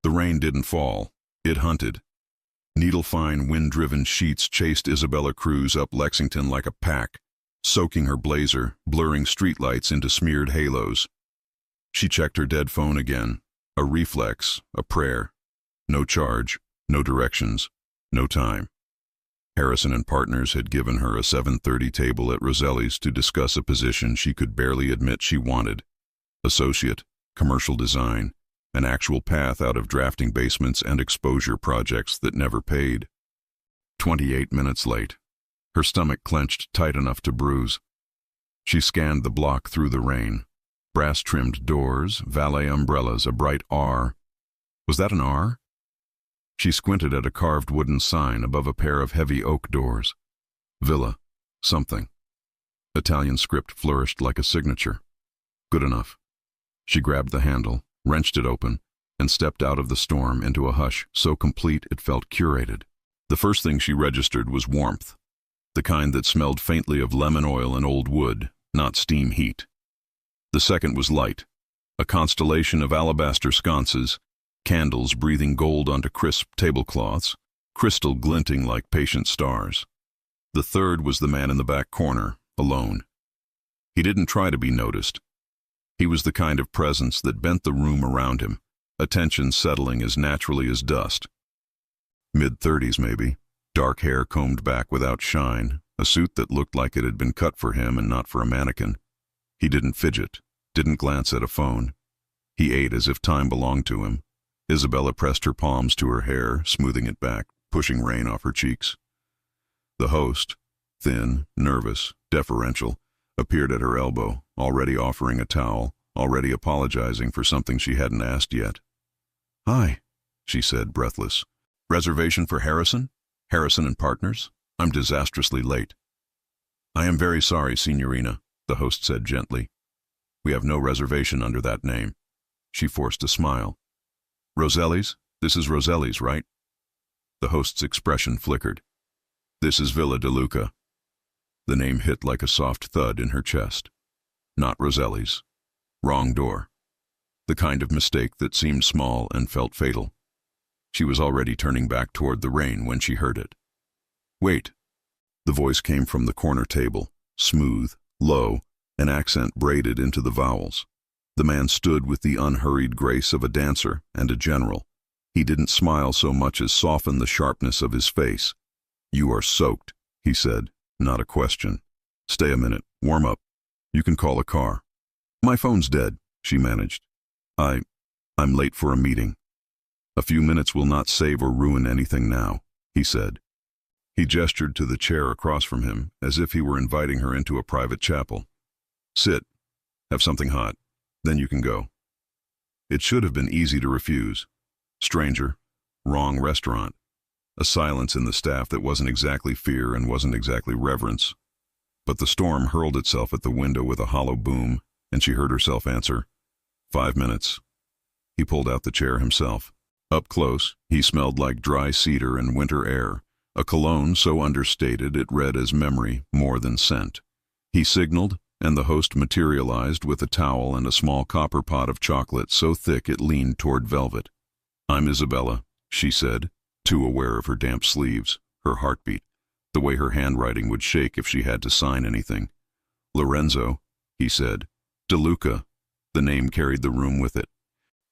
The rain didn't fall. It hunted. Needle-fine, wind-driven sheets chased Isabella Cruz up Lexington like a pack, soaking her blazer, blurring streetlights into smeared halos. She checked her dead phone again. A reflex, a prayer. No charge, no directions, no time. Harrison and Partners had given her a 7:30 table at Roselli's to discuss a position she could barely admit she wanted. Associate, commercial design, an actual path out of drafting basements and exposure projects that never paid. 28 minutes late. Her stomach clenched tight enough to bruise. She scanned the block through the rain. Brass-trimmed doors, valet umbrellas, a bright R. Was that an R? She squinted at a carved wooden sign above a pair of heavy oak doors. Villa. Something. Italian script flourished like a signature. Good enough. She grabbed the handle, wrenched it open, and stepped out of the storm into a hush so complete it felt curated. The first thing she registered was warmth, the kind that smelled faintly of lemon oil and old wood, not steam heat. The second was light, a constellation of alabaster sconces, candles breathing gold onto crisp tablecloths, crystal glinting like patient stars. The third was the man in the back corner, alone. He didn't try to be noticed. He was the kind of presence that bent the room around him, attention settling as naturally as dust. Mid-30s maybe, dark hair combed back without shine, a suit that looked like it had been cut for him and not for a mannequin. He didn't fidget, didn't glance at a phone. He ate as if time belonged to him. Isabella pressed her palms to her hair, smoothing it back, pushing rain off her cheeks. The host, thin, nervous, deferential, appeared at her elbow, already offering a towel, already apologizing for something she hadn't asked yet. "Hi," she said, breathless. "Reservation for Harrison? Harrison and Partners? I'm disastrously late." "I am very sorry, Signorina," the host said gently. "We have no reservation under that name." She forced a smile. "Roselli's? This is Roselli's, right?" The host's expression flickered. "This is Villa De Luca." The name hit like a soft thud in her chest. Not Roselli's. Wrong door. The kind of mistake that seemed small and felt fatal. She was already turning back toward the rain when she heard it. "Wait." The voice came from the corner table, smooth, low, an accent braided into the vowels. The man stood with the unhurried grace of a dancer and a general. He didn't smile so much as soften the sharpness of his face. "You are soaked," he said, not a question. "Stay a minute, warm up. You can call a car." "My phone's dead," she managed. I'm late for a meeting." "A few minutes will not save or ruin anything now," he said. He gestured to the chair across from him, as if he were inviting her into a private chapel. "Sit. Have something hot. Then you can go." It should have been easy to refuse. Stranger. Wrong restaurant. A silence in the staff that wasn't exactly fear and wasn't exactly reverence. But the storm hurled itself at the window with a hollow boom, and she heard herself answer, 5 minutes. He pulled out the chair himself. Up close, he smelled like dry cedar and winter air, a cologne so understated it read as memory more than scent. He signaled, and the host materialized with a towel and a small copper pot of chocolate so thick it leaned toward velvet. "I'm Isabella," she said, too aware of her damp sleeves, her heartbeat, the way her handwriting would shake if she had to sign anything. "Lorenzo," he said. "De Luca." The name carried the room with it.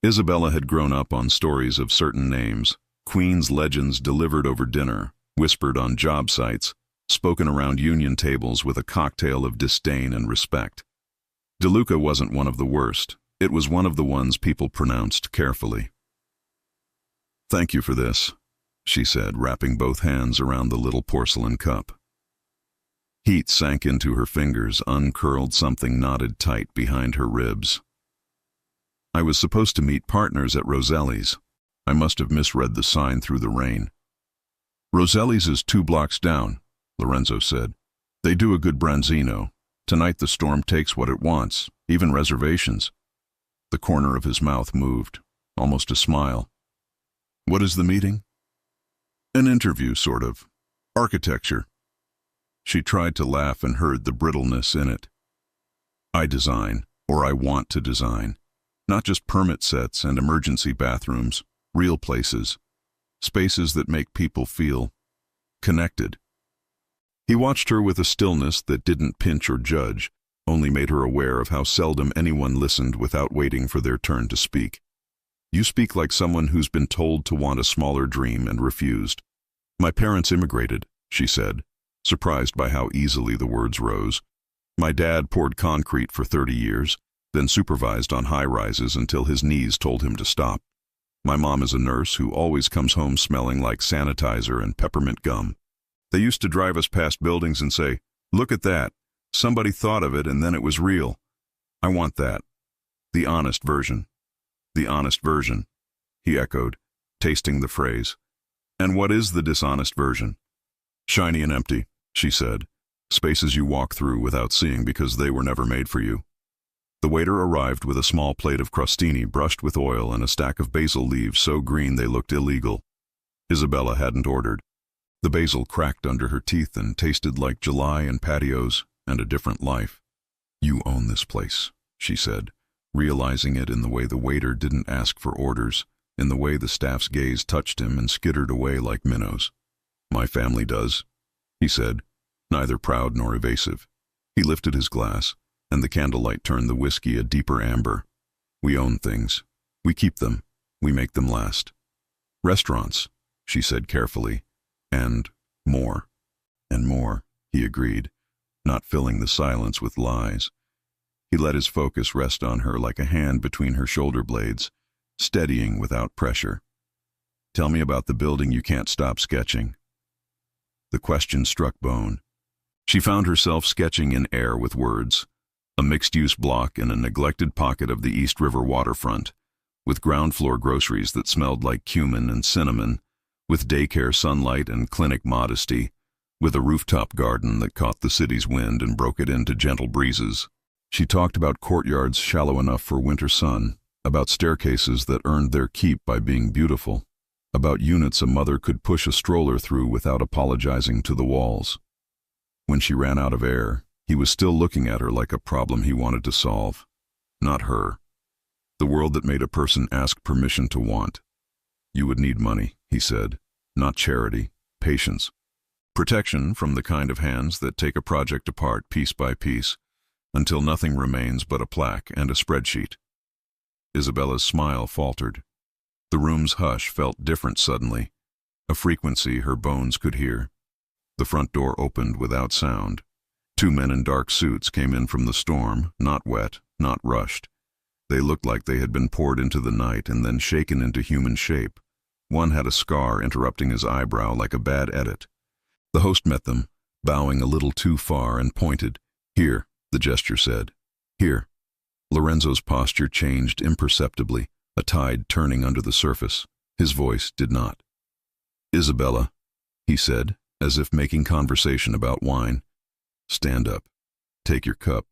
Isabella had grown up on stories of certain names, Queen's legends delivered over dinner, whispered on job sites, spoken around union tables with a cocktail of disdain and respect. De Luca wasn't one of the worst. It was one of the ones people pronounced carefully. "Thank you for this," she said, wrapping both hands around the little porcelain cup. Heat sank into her fingers, uncurled something knotted tight behind her ribs. "I was supposed to meet Partners at Roselli's. I must have misread the sign through the rain." "Roselli's is 2 blocks down," Lorenzo said. "They do a good branzino. Tonight the storm takes what it wants, even reservations." The corner of his mouth moved, almost a smile. "What is the meeting?" "An interview, sort of. Architecture." She tried to laugh and heard the brittleness in it. "I design, or I want to design. Not just permit sets and emergency bathrooms, real places, spaces that make people feel connected. He watched her with a stillness that didn't pinch or judge, only made her aware of how seldom anyone listened without waiting for their turn to speak. You speak like someone who's been told to want a smaller dream and refused. My parents immigrated, she said, surprised by how easily the words rose. My dad poured concrete for 30 years, then supervised on high-rises until his knees told him to stop. My mom is a nurse who always comes home smelling like sanitizer and peppermint gum. They used to drive us past buildings and say, "Look at that. Somebody thought of it and then it was real." I want that. The honest version. The honest version, he echoed, tasting the phrase. And what is the dishonest version? Shiny and empty, she said. Spaces you walk through without seeing because they were never made for you. The waiter arrived with a small plate of crostini brushed with oil and a stack of basil leaves so green they looked illegal. Isabella hadn't ordered. The basil cracked under her teeth and tasted like July and patios and a different life. You own this place, she said, realizing it in the way the waiter didn't ask for orders, in the way the staff's gaze touched him and skittered away like minnows. My family does, he said, neither proud nor evasive. He lifted his glass, and the candlelight turned the whiskey a deeper amber. We own things. We keep them. We make them last. Restaurants, she said carefully, and more. And more, he agreed, not filling the silence with lies. He let his focus rest on her like a hand between her shoulder blades, steadying without pressure. Tell me about the building you can't stop sketching. The question struck bone. She found herself sketching in air with words. A mixed-use block in a neglected pocket of the East River waterfront, with ground-floor groceries that smelled like cumin and cinnamon, with daycare sunlight and clinic modesty, with a rooftop garden that caught the city's wind and broke it into gentle breezes. She talked about courtyards shallow enough for winter sun, about staircases that earned their keep by being beautiful, about units a mother could push a stroller through without apologizing to the walls. When she ran out of air, he was still looking at her like a problem he wanted to solve. Not her. The world that made a person ask permission to want. You would need money, he said, not charity, patience. Protection from the kind of hands that take a project apart piece by piece, until nothing remains but a plaque and a spreadsheet. Isabella's smile faltered. The room's hush felt different suddenly, a frequency her bones could hear. The front door opened without sound. 2 men in dark suits came in from the storm, not wet, not rushed. They looked like they had been poured into the night and then shaken into human shape. One had a scar interrupting his eyebrow like a bad edit. The host met them, bowing a little too far, and pointed. Here, the gesture said. Here. Lorenzo's posture changed imperceptibly, a tide turning under the surface. His voice did not. Isabella, he said, as if making conversation about wine. Stand up. Take your cup.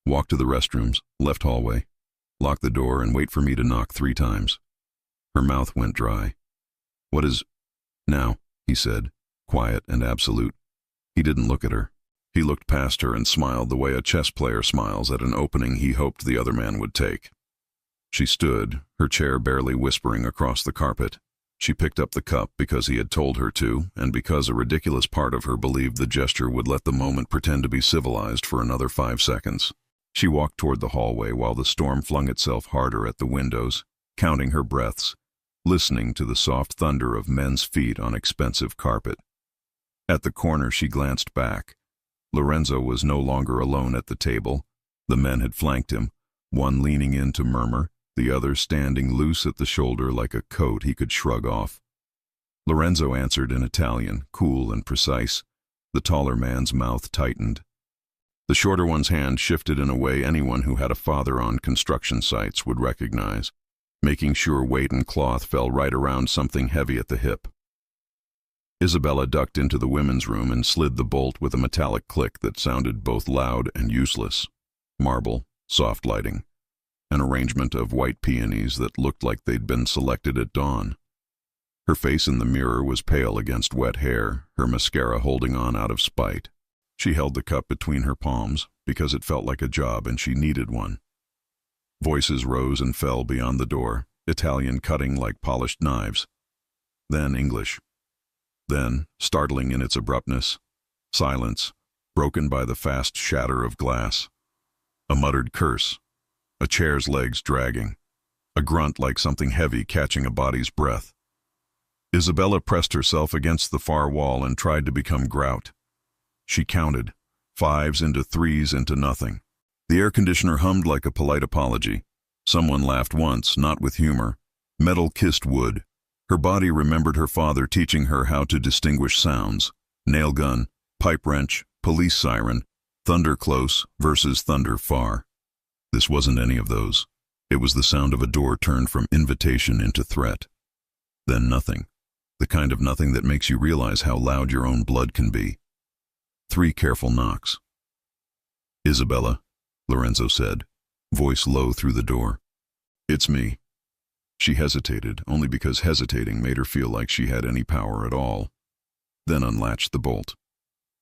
Walk to the restrooms, left hallway. Lock the door and wait for me to knock 3 times. Her mouth went dry. What is... Now, he said, quiet and absolute. He didn't look at her. He looked past her and smiled the way a chess player smiles at an opening he hoped the other man would take. She stood, her chair barely whispering across the carpet. She picked up the cup because he had told her to, and because a ridiculous part of her believed the gesture would let the moment pretend to be civilized for another 5 seconds. She walked toward the hallway while the storm flung itself harder at the windows, counting her breaths, listening to the soft thunder of men's feet on expensive carpet. At the corner she glanced back. Lorenzo was no longer alone at the table. The men had flanked him, one leaning in to murmur, the other standing loose at the shoulder like a coat he could shrug off. Lorenzo answered in Italian, cool and precise. The taller man's mouth tightened. The shorter one's hand shifted in a way anyone who had a father on construction sites would recognize, making sure weight and cloth fell right around something heavy at the hip. Isabella ducked into the women's room and slid the bolt with a metallic click that sounded both loud and useless. Marble, soft lighting. An arrangement of white peonies that looked like they'd been selected at dawn. Her face in the mirror was pale against wet hair, her mascara holding on out of spite. She held the cup between her palms because it felt like a job and she needed one. Voices rose and fell beyond the door, Italian cutting like polished knives. Then English. Then, startling in its abruptness, silence, broken by the fast shatter of glass. A muttered curse. A chair's legs dragging. A grunt like something heavy catching a body's breath. Isabella pressed herself against the far wall and tried to become grout. She counted, 5s into 3s into nothing. The air conditioner hummed like a polite apology. Someone laughed once, not with humor. Metal kissed wood. Her body remembered her father teaching her how to distinguish sounds. Nail gun, pipe wrench, police siren, thunder close versus thunder far. This wasn't any of those. It was the sound of a door turned from invitation into threat. Then nothing. The kind of nothing that makes you realize how loud your own blood can be. 3 careful knocks. "Isabella," Lorenzo said, voice low through the door. "It's me." She hesitated, only because hesitating made her feel like she had any power at all. Then unlatched the bolt.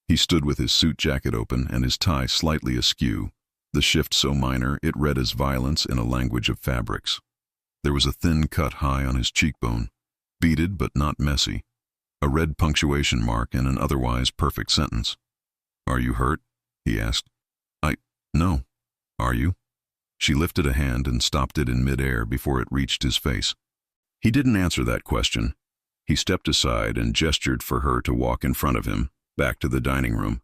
He stood with his suit jacket open and his tie slightly askew, the shift so minor it read as violence in a language of fabrics. There was a thin cut high on his cheekbone, beaded but not messy, a red punctuation mark in an otherwise perfect sentence. "Are you hurt?" he asked. No. Are you?" She lifted a hand and stopped it in midair before it reached his face. He didn't answer that question. He stepped aside and gestured for her to walk in front of him, back to the dining room,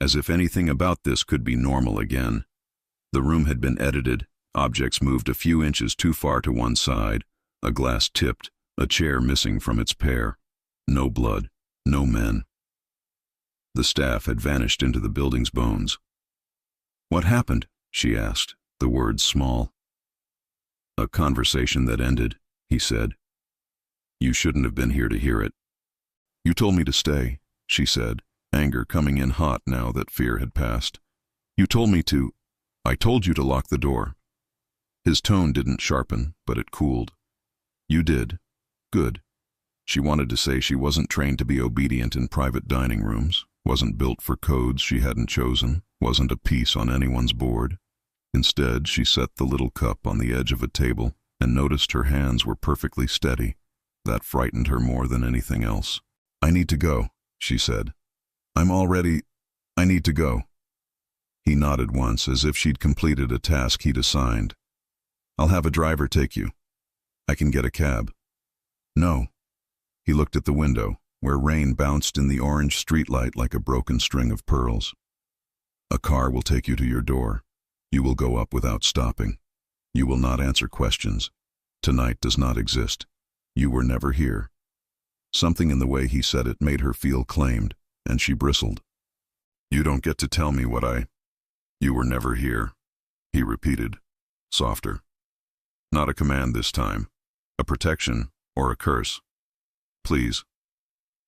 as if anything about this could be normal again. The room had been edited, objects moved a few inches too far to one side, a glass tipped, a chair missing from its pair. No blood, no men. The staff had vanished into the building's bones. "What happened?" she asked, the words small. "A conversation that ended," he said. "You shouldn't have been here to hear it." "You told me to stay," she said, anger coming in hot now that fear had passed. "You told me to—" "I told you to lock the door." His tone didn't sharpen, but it cooled. "You did. Good." She wanted to say she wasn't trained to be obedient in private dining rooms, wasn't built for codes she hadn't chosen, wasn't a piece on anyone's board. Instead, she set the little cup on the edge of a table and noticed her hands were perfectly steady. That frightened her more than anything else. "I need to go," she said. I need to go." He nodded once, as if she'd completed a task he'd assigned. "I'll have a driver take you. I can get a cab." "No." He looked at the window, where rain bounced in the orange streetlight like a broken string of pearls. "A car will take you to your door. You will go up without stopping. You will not answer questions. Tonight does not exist. You were never here." Something in the way he said it made her feel claimed, and she bristled. "You don't get to tell me what You were never here," he repeated, softer. Not a command this time, a protection or a curse. "Please."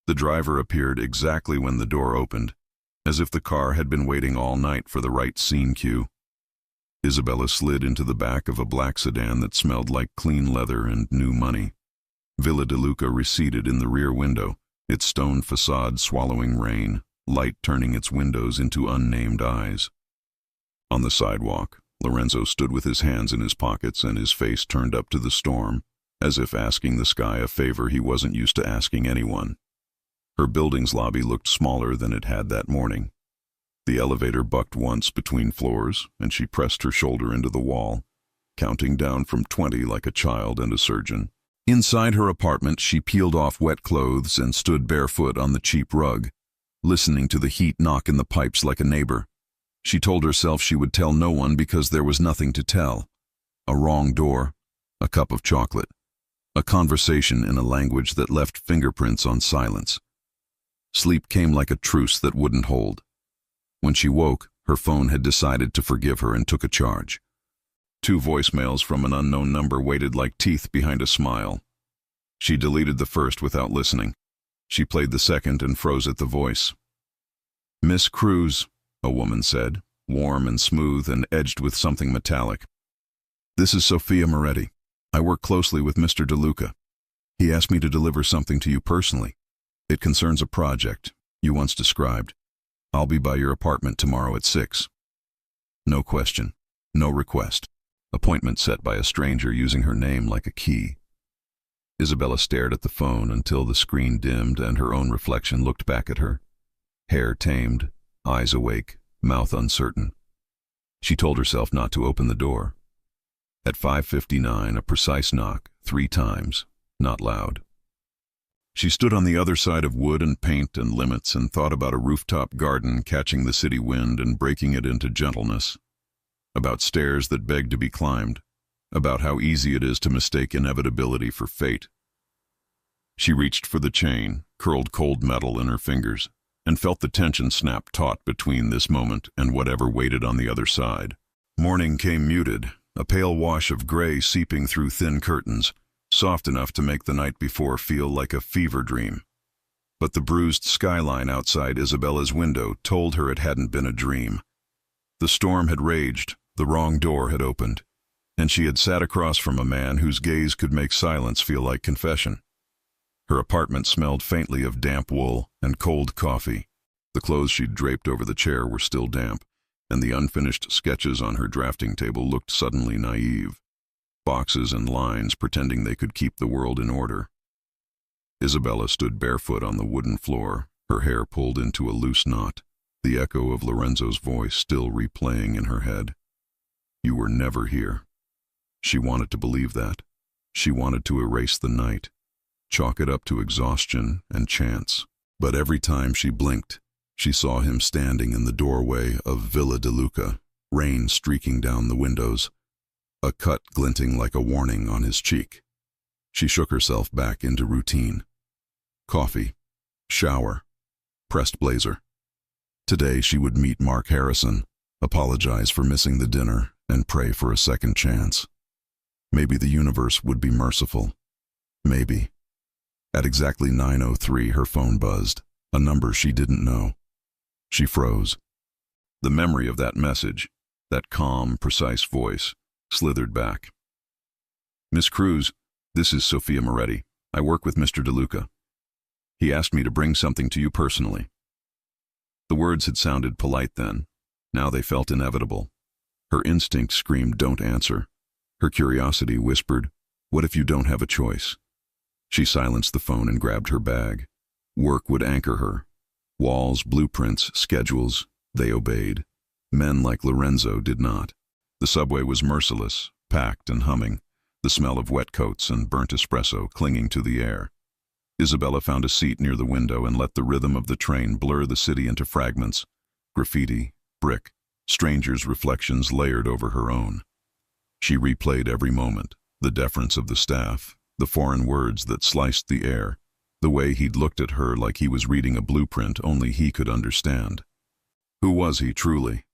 The driver appeared exactly when the door opened, as if the car had been waiting all night for the right scene cue. Isabella slid into the back of a black sedan that smelled like clean leather and new money. Villa de Luca receded in the rear window, its stone facade swallowing rain, light turning its windows into unnamed eyes. On the sidewalk, Lorenzo stood with his hands in his pockets and his face turned up to the storm, as if asking the sky a favor he wasn't used to asking anyone. Her building's lobby looked smaller than it had that morning. The elevator bucked once between floors, and she pressed her shoulder into the wall, counting down from 20 like a child and a surgeon. Inside her apartment, she peeled off wet clothes and stood barefoot on the cheap rug, listening to the heat knock in the pipes like a neighbor. She told herself she would tell no one because there was nothing to tell. A wrong door, a cup of chocolate, a conversation in a language that left fingerprints on silence. Sleep came like a truce that wouldn't hold. When she woke, her phone had decided to forgive her and took a charge. 2 voicemails from an unknown number waited like teeth behind a smile. She deleted the first without listening. She played the second and froze at the voice. "Miss Cruz," a woman said, warm and smooth and edged with something metallic. "This is Sophia Moretti. I work closely with Mr. De Luca. He asked me to deliver something to you personally. It concerns a project you once described. I'll be by your apartment tomorrow at 6. No question, no request. Appointment set by a stranger using her name like a key. Isabella stared at the phone until the screen dimmed and her own reflection looked back at her. Hair tamed, eyes awake, mouth uncertain. She told herself not to open the door. At 5:59, a precise knock, 3 times, not loud. She stood on the other side of wood and paint and limits and thought about a rooftop garden catching the city wind and breaking it into gentleness. About stairs that beg to be climbed. About how easy it is to mistake inevitability for fate. She reached for the chain, curled cold metal in her fingers, and felt the tension snap taut between this moment and whatever waited on the other side. Morning came muted, a pale wash of gray seeping through thin curtains, soft enough to make the night before feel like a fever dream. But the bruised skyline outside Isabella's window told her it hadn't been a dream. The storm had raged, the wrong door had opened, and she had sat across from a man whose gaze could make silence feel like confession. Her apartment smelled faintly of damp wool and cold coffee. The clothes she'd draped over the chair were still damp, and the unfinished sketches on her drafting table looked suddenly naive. Boxes and lines pretending they could keep the world in order. Isabella stood barefoot on the wooden floor, her hair pulled into a loose knot, the echo of Lorenzo's voice still replaying in her head. You were never here. She wanted to believe that. She wanted to erase the night, chalk it up to exhaustion and chance. But every time she blinked, she saw him standing in the doorway of Villa De Luca, rain streaking down the windows, a cut glinting like a warning on his cheek. She shook herself back into routine. Coffee, shower, pressed blazer. Today she would meet Mark Harrison, apologize for missing the dinner, and pray for a second chance. Maybe the universe would be merciful. Maybe. At exactly 9:03, her phone buzzed, a number she didn't know. She froze. The memory of that message, that calm, precise voice, slithered back. Miss Cruz, this is Sophia Moretti. I work with Mr. De Luca. He asked me to bring something to you personally. The words had sounded polite then. Now they felt inevitable. Her instinct screamed, don't answer. Her curiosity whispered, what if you don't have a choice? She silenced the phone and grabbed her bag. Work would anchor her. Walls, blueprints, schedules, they obeyed. Men like Lorenzo did not. The subway was merciless, packed and humming, the smell of wet coats and burnt espresso clinging to the air. Isabella found a seat near the window and let the rhythm of the train blur the city into fragments. Graffiti, brick, strangers' reflections layered over her own. She replayed every moment, the deference of the staff, the foreign words that sliced the air, the way he'd looked at her like he was reading a blueprint only he could understand. Who was he, truly?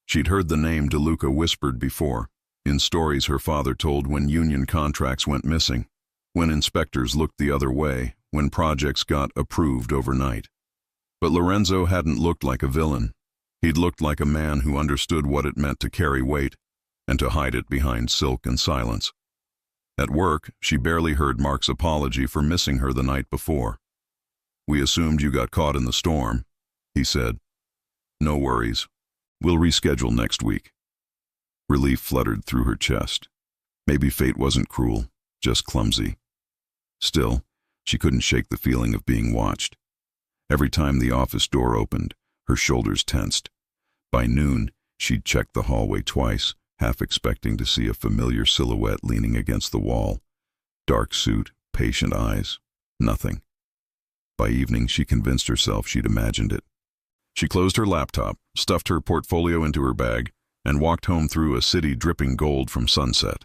She'd heard the name De Luca whispered before, in stories her father told when union contracts went missing, when inspectors looked the other way, when projects got approved overnight. But Lorenzo hadn't looked like a villain. He'd looked like a man who understood what it meant to carry weight, and to hide it behind silk and silence. At work, she barely heard Mark's apology for missing her the night before. We assumed you got caught in the storm, he said. No worries. We'll reschedule next week. Relief fluttered through her chest. Maybe fate wasn't cruel, just clumsy. Still, she couldn't shake the feeling of being watched. Every time the office door opened, her shoulders tensed. By noon, she'd checked the hallway twice, half expecting to see a familiar silhouette leaning against the wall. Dark suit, patient eyes, nothing. By evening, she convinced herself she'd imagined it. She closed her laptop, stuffed her portfolio into her bag, and walked home through a city dripping gold from sunset.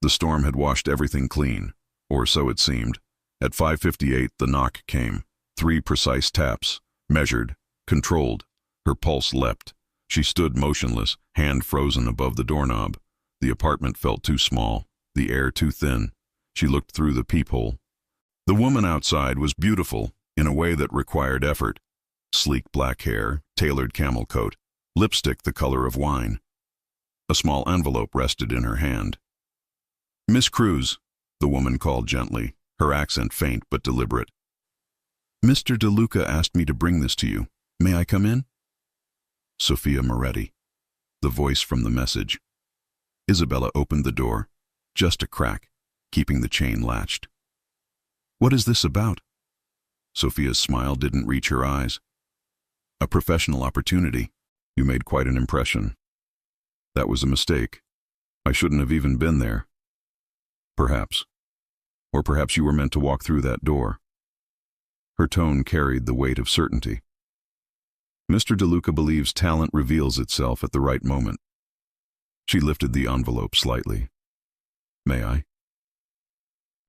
The storm had washed everything clean, or so it seemed. At 5:58, the knock came. 3 precise taps, measured, controlled. Her pulse leapt. She stood motionless, hand frozen above the doorknob. The apartment felt too small, the air too thin. She looked through the peephole. The woman outside was beautiful, in a way that required effort. Sleek black hair, tailored camel coat, lipstick the color of wine. A small envelope rested in her hand. Miss Cruz, the woman called gently, her accent faint but deliberate. Mr. De Luca asked me to bring this to you. May I come in? Sophia Moretti. The voice from the message. Isabella opened the door, just a crack, keeping the chain latched. "What is this about?" Sophia's smile didn't reach her eyes. "A professional opportunity. You made quite an impression." "That was a mistake. I shouldn't have even been there." "Perhaps. Or perhaps you were meant to walk through that door." Her tone carried the weight of certainty. Mr. DeLuca believes talent reveals itself at the right moment. She lifted the envelope slightly. "May I?"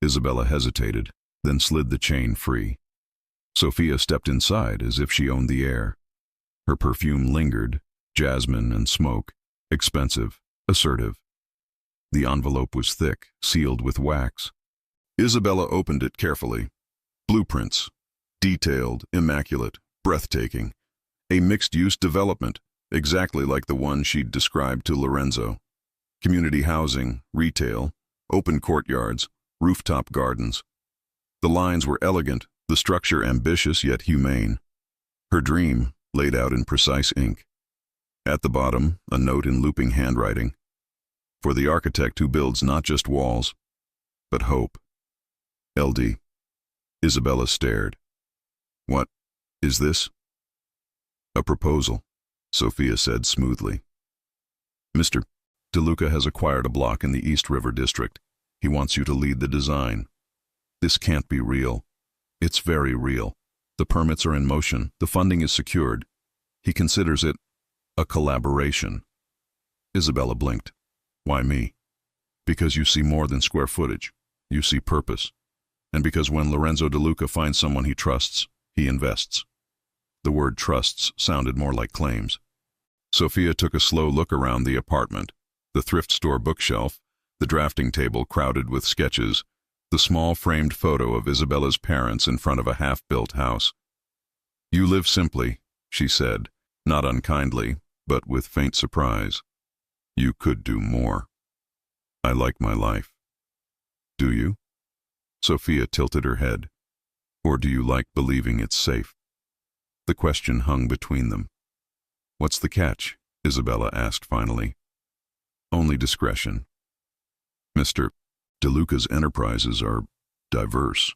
Isabella hesitated, then slid the chain free. Sophia stepped inside as if she owned the air. Her perfume lingered, jasmine and smoke, expensive, assertive. The envelope was thick, sealed with wax. Isabella opened it carefully. Blueprints. Detailed, immaculate, breathtaking. A mixed-use development, exactly like the one she'd described to Lorenzo. Community housing, retail, open courtyards, rooftop gardens. The lines were elegant, the structure ambitious yet humane. Her dream, laid out in precise ink. At the bottom, a note in looping handwriting. For the architect who builds not just walls, but hope. LD. Isabella stared. "What is this?" "A proposal," Sophia said smoothly. "Mr. DeLuca has acquired a block in the East River District. He wants you to lead the design. This can't be real. It's very real. The permits are in motion. The funding is secured. He considers it a collaboration." Isabella blinked. "Why me?" "Because you see more than square footage. You see purpose. And because when Lorenzo DeLuca finds someone he trusts, he invests." The word trusts sounded more like claims. Sophia took a slow look around the apartment, the thrift store bookshelf, the drafting table crowded with sketches, the small framed photo of Isabella's parents in front of a half-built house. "You live simply," she said, not unkindly, but with faint surprise. "You could do more." "I like my life." "Do you?" Sophia tilted her head. "Or do you like believing it's safe?" The question hung between them. "What's the catch?" Isabella asked finally. "Only discretion. Mr. DeLuca's enterprises are diverse.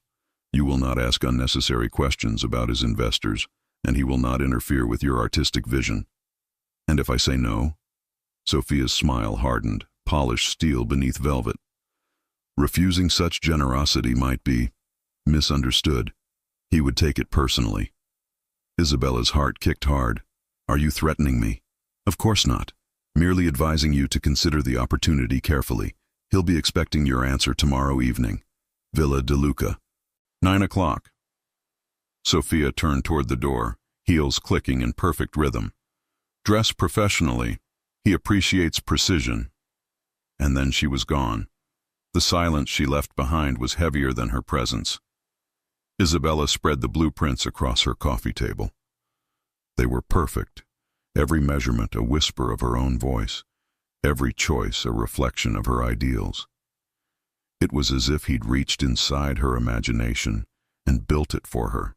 You will not ask unnecessary questions about his investors, and he will not interfere with your artistic vision. And if I say no?" Sophia's smile hardened, polished steel beneath velvet. "Refusing such generosity might be misunderstood. He would take it personally." Isabella's heart kicked hard. "Are you threatening me?" "Of course not. Merely advising you to consider the opportunity carefully. He'll be expecting your answer tomorrow evening. Villa DeLuca. 9 o'clock. Sophia turned toward the door, heels clicking in perfect rhythm. "Dress professionally. He appreciates precision." And then she was gone. The silence she left behind was heavier than her presence. Isabella spread the blueprints across her coffee table. They were perfect, every measurement a whisper of her own voice, every choice a reflection of her ideals. It was as if he'd reached inside her imagination and built it for her.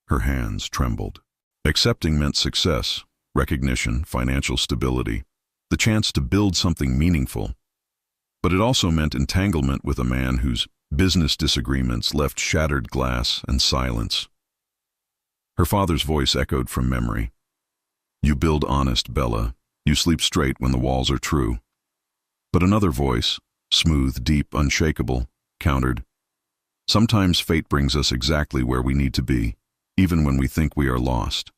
Her hands trembled. Accepting meant success, recognition, financial stability, the chance to build something meaningful. But it also meant entanglement with a man whose business disagreements left shattered glass and silence. Her father's voice echoed from memory. "You build honest, Bella. You sleep straight when the walls are true." But another voice, smooth, deep, unshakable, countered. "Sometimes fate brings us exactly where we need to be, even when we think we are lost."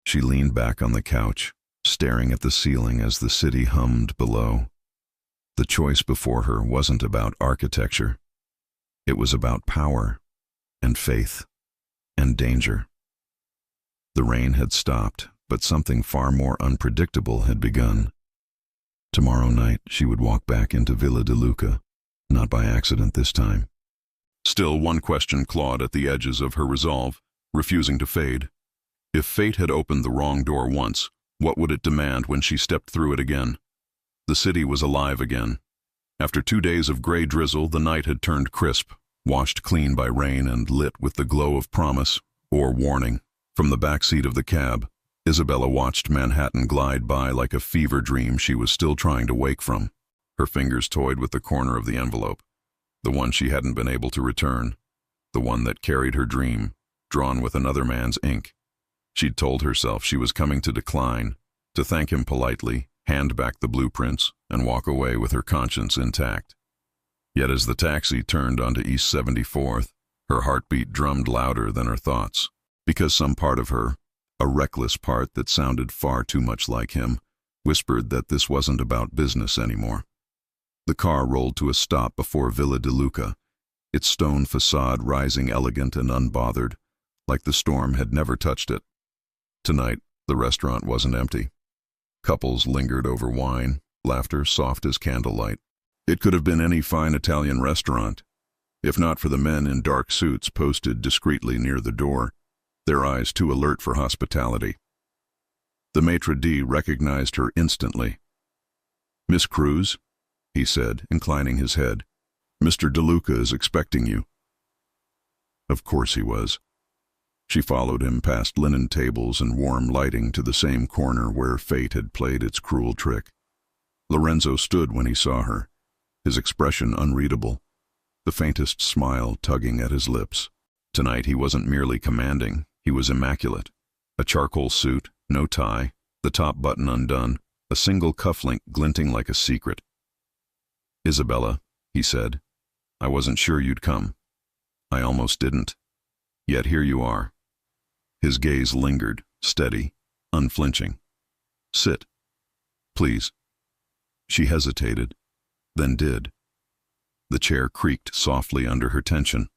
She leaned back on the couch, staring at the ceiling as the city hummed below. The choice before her wasn't about architecture. It was about power, and faith, and danger. The rain had stopped, but something far more unpredictable had begun. Tomorrow night she would walk back into Villa DeLuca, not by accident this time. Still, one question clawed at the edges of her resolve, refusing to fade. If fate had opened the wrong door once, what would it demand when she stepped through it again? The city was alive again. After 2 days of gray drizzle, the night had turned crisp, washed clean by rain and lit with the glow of promise, or warning. From the back seat of the cab, Isabella watched Manhattan glide by like a fever dream she was still trying to wake from. Her fingers toyed with the corner of the envelope, the one she hadn't been able to return, the one that carried her dream, drawn with another man's ink. She'd told herself she was coming to decline, to thank him politely, hand back the blueprints, and walk away with her conscience intact. Yet as the taxi turned onto East 74th, her heartbeat drummed louder than her thoughts, because some part of her, a reckless part that sounded far too much like him, whispered that this wasn't about business anymore. The car rolled to a stop before Villa de Luca, its stone facade rising elegant and unbothered, like the storm had never touched it. Tonight, the restaurant wasn't empty. Couples lingered over wine, laughter soft as candlelight. It could have been any fine Italian restaurant, if not for the men in dark suits posted discreetly near the door, their eyes too alert for hospitality. The maitre d' recognized her instantly. "Miss Cruz," he said, inclining his head. "Mr. De Luca is expecting you." Of course he was. She followed him past linen tables and warm lighting to the same corner where fate had played its cruel trick. Lorenzo stood when he saw her, his expression unreadable, the faintest smile tugging at his lips. Tonight he wasn't merely commanding, he was immaculate. A charcoal suit, no tie, the top button undone, a single cufflink glinting like a secret. "Isabella," he said, "I wasn't sure you'd come. I almost didn't. Yet here you are." His gaze lingered, steady, unflinching. "Sit. Please." She hesitated, then did. The chair creaked softly under her tension.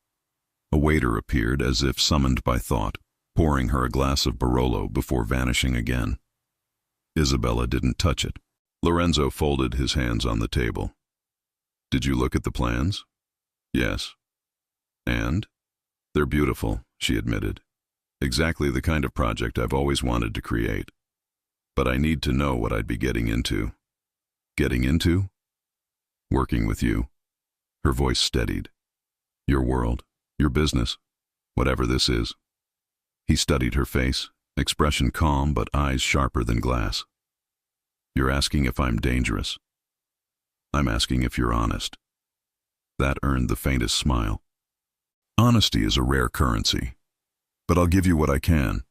A waiter appeared as if summoned by thought, pouring her a glass of Barolo before vanishing again. Isabella didn't touch it. Lorenzo folded his hands on the table. "Did you look at the plans?" "Yes." "And?" "They're beautiful," she admitted. "Exactly the kind of project I've always wanted to create. But I need to know what I'd be getting into." "Getting into?" "Working with you." Her voice steadied. "Your world, your business, whatever this is." He studied her face, expression calm but eyes sharper than glass. "You're asking if I'm dangerous. I'm asking if you're honest." That earned the faintest smile. "Honesty is a rare currency, but I'll give you what I can.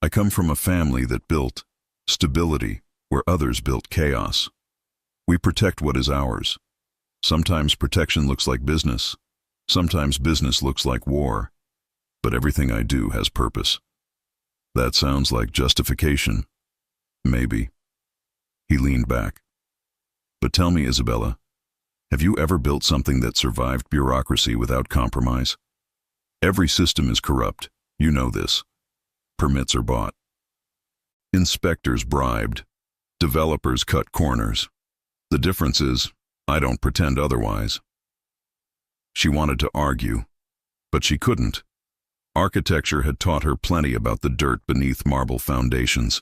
I come from a family that built stability where others built chaos. We protect what is ours. Sometimes protection looks like business. Sometimes business looks like war. But everything I do has purpose." "That sounds like justification." "Maybe." He leaned back. "But tell me, Isabella, have you ever built something that survived bureaucracy without compromise? Every system is corrupt. You know this. Permits are bought. Inspectors bribed. Developers cut corners. The difference is, I don't pretend otherwise." She wanted to argue, but she couldn't. Architecture had taught her plenty about the dirt beneath marble foundations.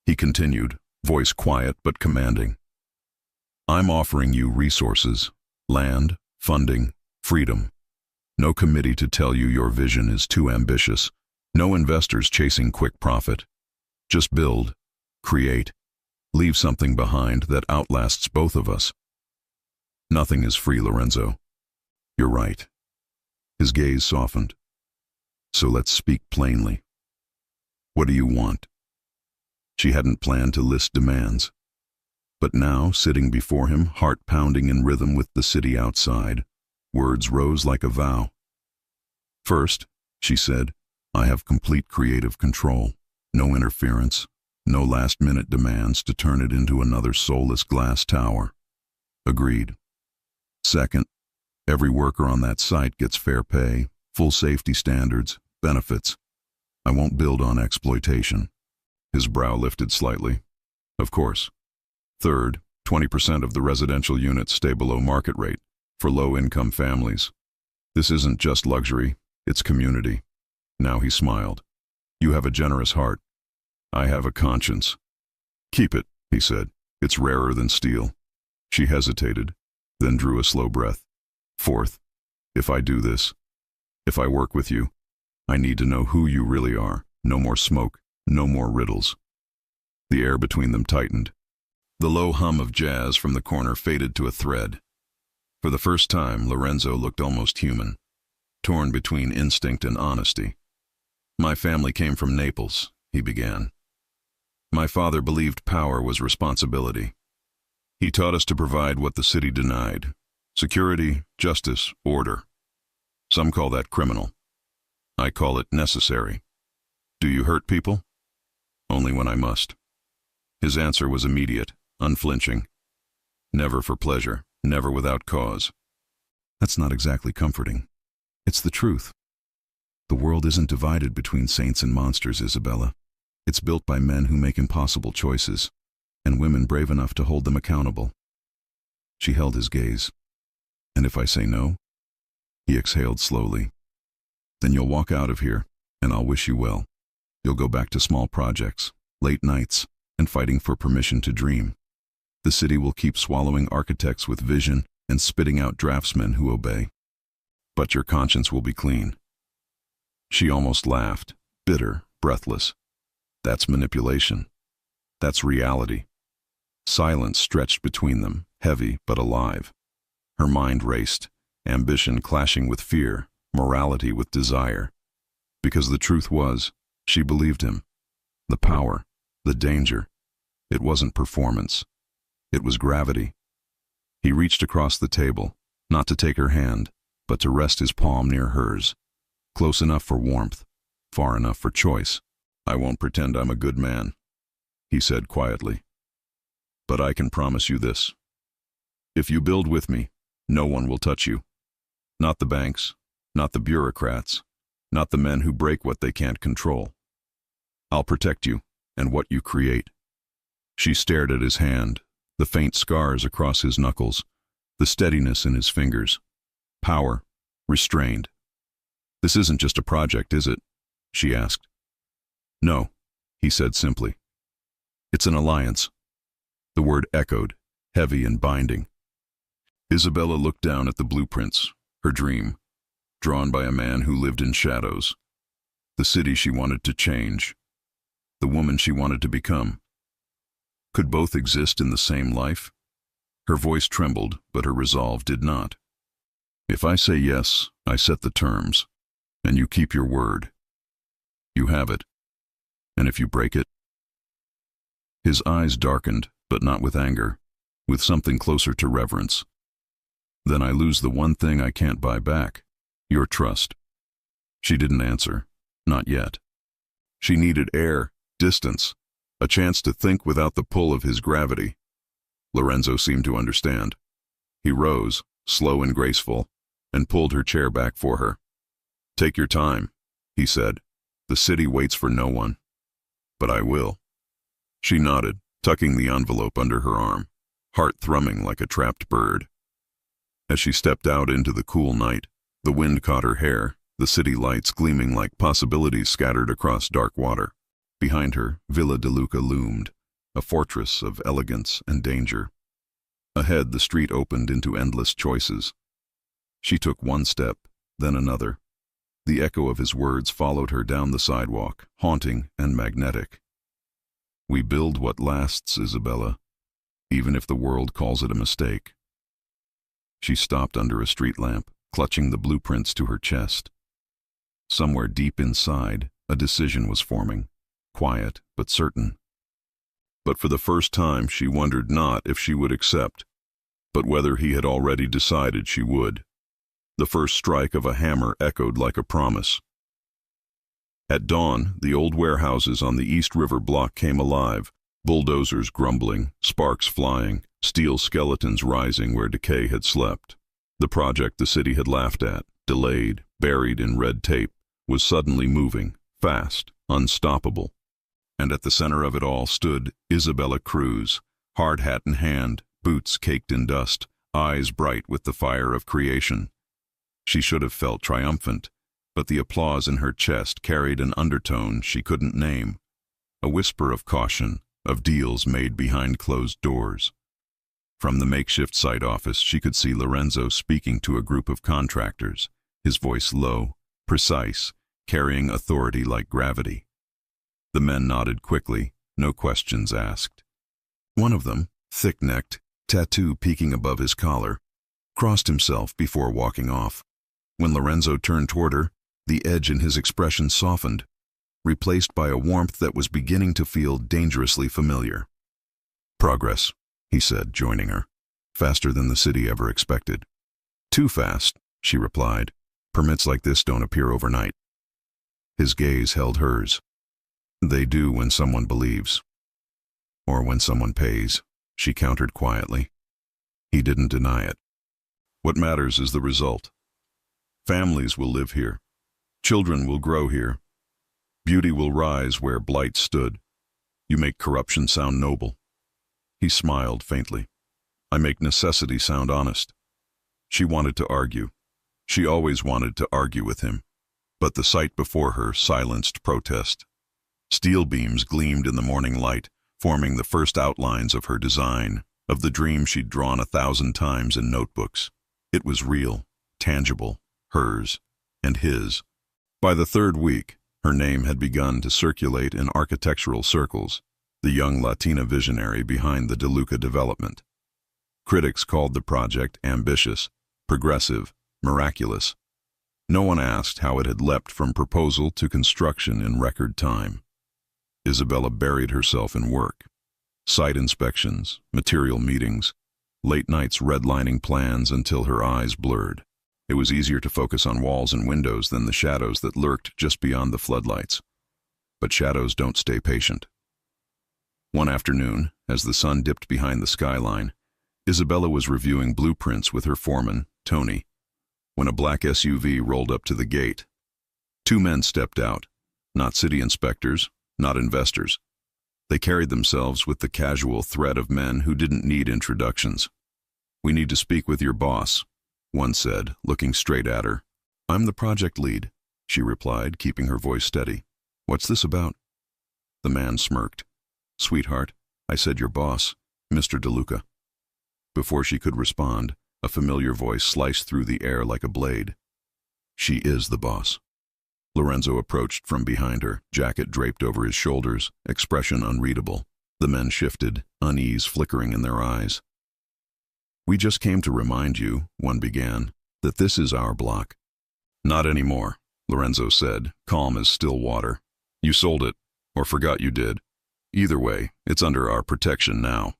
He continued, voice quiet but commanding. "I'm offering you resources, land, funding, freedom. No committee to tell you your vision is too ambitious. No investors chasing quick profit. Just build, create, leave something behind that outlasts both of us." "Nothing is free, Lorenzo." "You're right." His gaze softened. "So let's speak plainly. What do you want?" She hadn't planned to list demands. But now, sitting before him, heart pounding in rhythm with the city outside, words rose like a vow. "First," she said, "I have complete creative control. No interference, no last-minute demands to turn it into another soulless glass tower." "Agreed." "Second, every worker on that site gets fair pay, full safety standards, benefits. I won't build on exploitation." His brow lifted slightly. "Of course." "Third, 20% of the residential units stay below market rate for low-income families. This isn't just luxury, it's community." Now he smiled. "You have a generous heart. I have a conscience." "Keep it," he said. "It's rarer than steel." She hesitated, then drew a slow breath. "Fourth, if I do this, if I work with you, I need to know who you really are. No more smoke, No more riddles. The air between them tightened. The low hum of jazz from the corner faded to a thread. For the first time, Lorenzo looked almost human, torn between instinct and honesty. "My family came from Naples," he began. "My father believed power was responsibility. He taught us to provide what the city denied: security, justice, order. Some call that criminal. I call it necessary. Do you hurt people?" "Only when I must." His answer was immediate, unflinching. "Never for pleasure, never without cause." "That's not exactly comforting. It's the truth. The world isn't divided between saints and monsters, Isabella. It's built by men who make impossible choices, and women brave enough to hold them accountable." She held his gaze. "And if I say no?" He exhaled slowly. "Then you'll walk out of here, and I'll wish you well. You'll go back to small projects, late nights, and fighting for permission to dream. The city will keep swallowing architects with vision and spitting out draftsmen who obey. But your conscience will be clean." She almost laughed, bitter, breathless. "That's manipulation. That's reality." Silence stretched between them, heavy but alive. Her mind raced, ambition clashing with fear, morality with desire. Because the truth was, she believed him. The power, the danger. It wasn't performance. It was gravity. He reached across the table, not to take her hand, but to rest his palm near hers. Close enough for warmth, far enough for choice. "I won't pretend I'm a good man," he said quietly. "But I can promise you this. If you build with me, no one will touch you. Not the banks, not the bureaucrats, not the men who break what they can't control. I'll protect you and what you create." She stared at his hand, the faint scars across his knuckles, the steadiness in his fingers. Power, restrained. "This isn't just a project, is it?" she asked. "No," he said simply. "It's an alliance." The word echoed, heavy and binding. Isabella looked down at the blueprints, her dream, drawn by a man who lived in shadows. The city she wanted to change. The woman she wanted to become. Could both exist in the same life? Her voice trembled, but her resolve did not. "If I say yes, I set the terms, and you keep your word. You have it. And if you break it?" His eyes darkened, but not with anger, with something closer to reverence. "Then I lose the one thing I can't buy back, your trust." She didn't answer, not yet. She needed air, distance, a chance to think without the pull of his gravity. Lorenzo seemed to understand. He rose, slow and graceful, and pulled her chair back for her. "Take your time," he said. "The city waits for no one." "But I will." She nodded, tucking the envelope under her arm, heart thrumming like a trapped bird. As she stepped out into the cool night, the wind caught her hair, the city lights gleaming like possibilities scattered across dark water. Behind her, Villa de Luca loomed, a fortress of elegance and danger. Ahead, the street opened into endless choices. She took one step, then another. The echo of his words followed her down the sidewalk, haunting and magnetic. "We build what lasts, Isabella, even if the world calls it a mistake." She stopped under a street lamp, clutching the blueprints to her chest. Somewhere deep inside, a decision was forming, quiet but certain. But for the first time, she wondered not if she would accept, but whether he had already decided she would. The first strike of a hammer echoed like a promise. At dawn, the old warehouses on the East River block came alive, bulldozers grumbling, sparks flying, steel skeletons rising where decay had slept. The project the city had laughed at, delayed, buried in red tape, was suddenly moving, fast, unstoppable. And at the center of it all stood Isabella Cruz, hard hat in hand, boots caked in dust, eyes bright with the fire of creation. She should have felt triumphant, but the applause in her chest carried an undertone she couldn't name, a whisper of caution, of deals made behind closed doors. From the makeshift site office, she could see Lorenzo speaking to a group of contractors, his voice low, precise, carrying authority like gravity. The men nodded quickly, no questions asked. One of them, thick-necked, tattoo peeking above his collar, crossed himself before walking off. When Lorenzo turned toward her, the edge in his expression softened, replaced by a warmth that was beginning to feel dangerously familiar. "Progress," he said, joining her, "faster than the city ever expected." "Too fast," she replied. "Permits like this don't appear overnight." His gaze held hers. "They do when someone believes. Or when someone pays," she countered quietly. He didn't deny it. "What matters is the result. Families will live here. Children will grow here. Beauty will rise where blight stood. You make corruption sound noble." He smiled faintly. "I make necessity sound honest." She wanted to argue. She always wanted to argue with him. But the sight before her silenced protest. Steel beams gleamed in the morning light, forming the first outlines of her design, of the dream she'd drawn 1,000 times in notebooks. It was real, tangible, hers, and his. By the third week, her name had begun to circulate in architectural circles, the young Latina visionary behind the DeLuca development. Critics called the project ambitious, progressive, miraculous. No one asked how it had leapt from proposal to construction in record time. Isabella buried herself in work. Site inspections, material meetings, late nights redlining plans until her eyes blurred. It was easier to focus on walls and windows than the shadows that lurked just beyond the floodlights. But shadows don't stay patient. One afternoon, as the sun dipped behind the skyline, Isabella was reviewing blueprints with her foreman, Tony, when a black SUV rolled up to the gate. Two men stepped out, not city inspectors, not investors. They carried themselves with the casual threat of men who didn't need introductions. "We need to speak with your boss," one said, looking straight at her. "I'm the project lead," she replied, keeping her voice steady. "What's this about?" The man smirked. "Sweetheart, I said your boss, Mr. DeLuca." Before she could respond, a familiar voice sliced through the air like a blade. "She is the boss." Lorenzo approached from behind her, jacket draped over his shoulders, expression unreadable. The men shifted, unease flickering in their eyes. "We just came to remind you," one began, "that this is our block." "Not anymore," Lorenzo said, calm as still water. "You sold it, or forgot you did. Either way, it's under our protection now."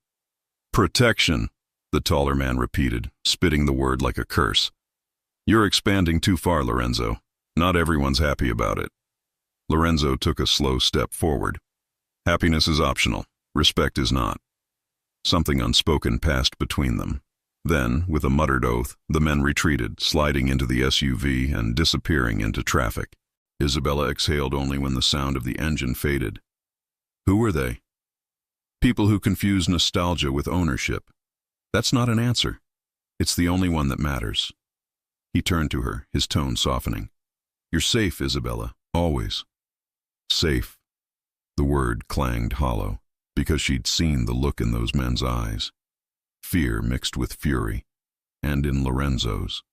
"Protection," the taller man repeated, spitting the word like a curse. "You're expanding too far, Lorenzo. Not everyone's happy about it." Lorenzo took a slow step forward. "Happiness is optional. Respect is not." Something unspoken passed between them. Then, with a muttered oath, the men retreated, sliding into the SUV and disappearing into traffic. Isabella exhaled only when the sound of the engine faded. Who were they? People who confuse nostalgia with ownership. That's not an answer. It's the only one that matters. He turned to her, his tone softening. "You're safe, Isabella, always." Safe. The word clanged hollow, because she'd seen the look in those men's eyes. Fear mixed with fury, and in Lorenzo's,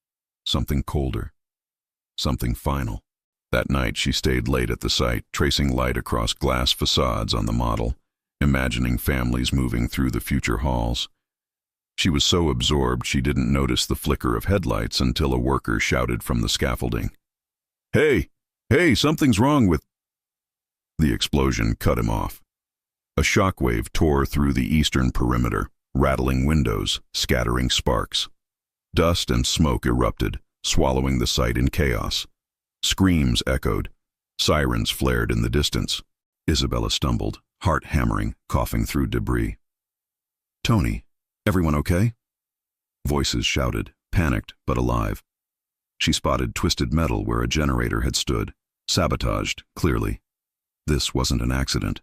something colder, something final. That night she stayed late at the site, tracing light across glass facades on the model, imagining families moving through the future halls. She was so absorbed she didn't notice the flicker of headlights until a worker shouted from the scaffolding. Hey, something's wrong with—" The explosion cut him off. A shockwave tore through the eastern perimeter, rattling windows, scattering sparks. Dust and smoke erupted, swallowing the site in chaos. Screams echoed. Sirens flared in the distance. Isabella stumbled, heart hammering, coughing through debris. "Tony, everyone okay?" Voices shouted, panicked but alive. She spotted twisted metal where a generator had stood, sabotaged, clearly. This wasn't an accident.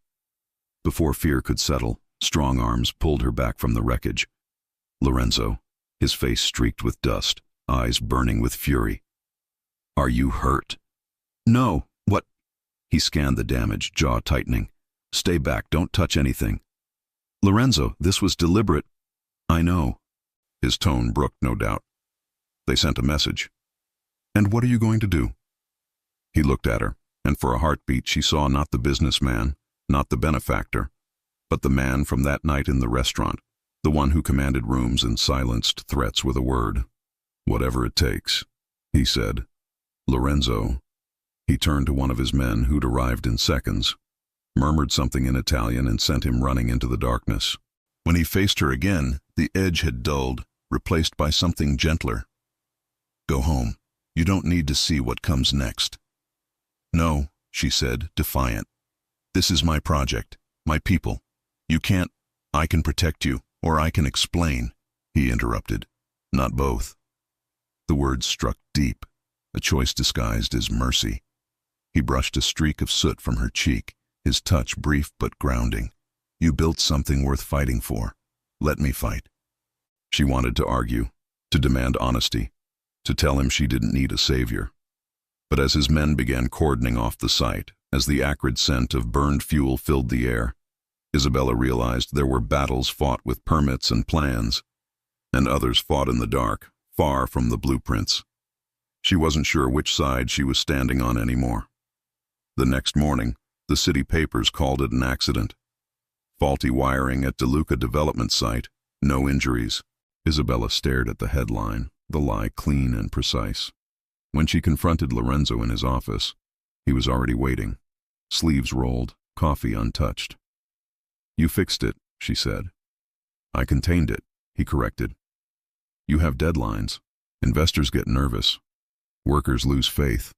Before fear could settle, strong arms pulled her back from the wreckage. Lorenzo, his face streaked with dust, eyes burning with fury. "Are you hurt?" "No, what?" He scanned the damage, jaw tightening. "Stay back, don't touch anything." "Lorenzo, this was deliberate." "I know." His tone brooked no doubt. "They sent a message." "And what are you going to do?" He looked at her, and for a heartbeat she saw not the businessman, not the benefactor, but the man from that night in the restaurant, the one who commanded rooms and silenced threats with a word. "Whatever it takes," he said. "Lorenzo." He turned to one of his men who'd arrived in seconds, murmured something in Italian and sent him running into the darkness. When he faced her again, the edge had dulled, replaced by something gentler. "Go home. You don't need to see what comes next." "No," she said, defiant. "This is my project, my people. You can't—" "I can protect you, or I can explain," he interrupted. "Not both." The words struck deep, a choice disguised as mercy. He brushed a streak of soot from her cheek, his touch brief but grounding. "You built something worth fighting for. Let me fight." She wanted to argue, to demand honesty, to tell him she didn't need a savior. But as his men began cordoning off the site, as the acrid scent of burned fuel filled the air, Isabella realized there were battles fought with permits and plans, and others fought in the dark, far from the blueprints. She wasn't sure which side she was standing on anymore. The next morning, the city papers called it an accident. Faulty wiring at DeLuca development site, no injuries. Isabella stared at the headline, the lie clean and precise. When she confronted Lorenzo in his office, he was already waiting, sleeves rolled, coffee untouched. "You fixed it," she said. "I contained it," he corrected. "You have deadlines. Investors get nervous. Workers lose faith.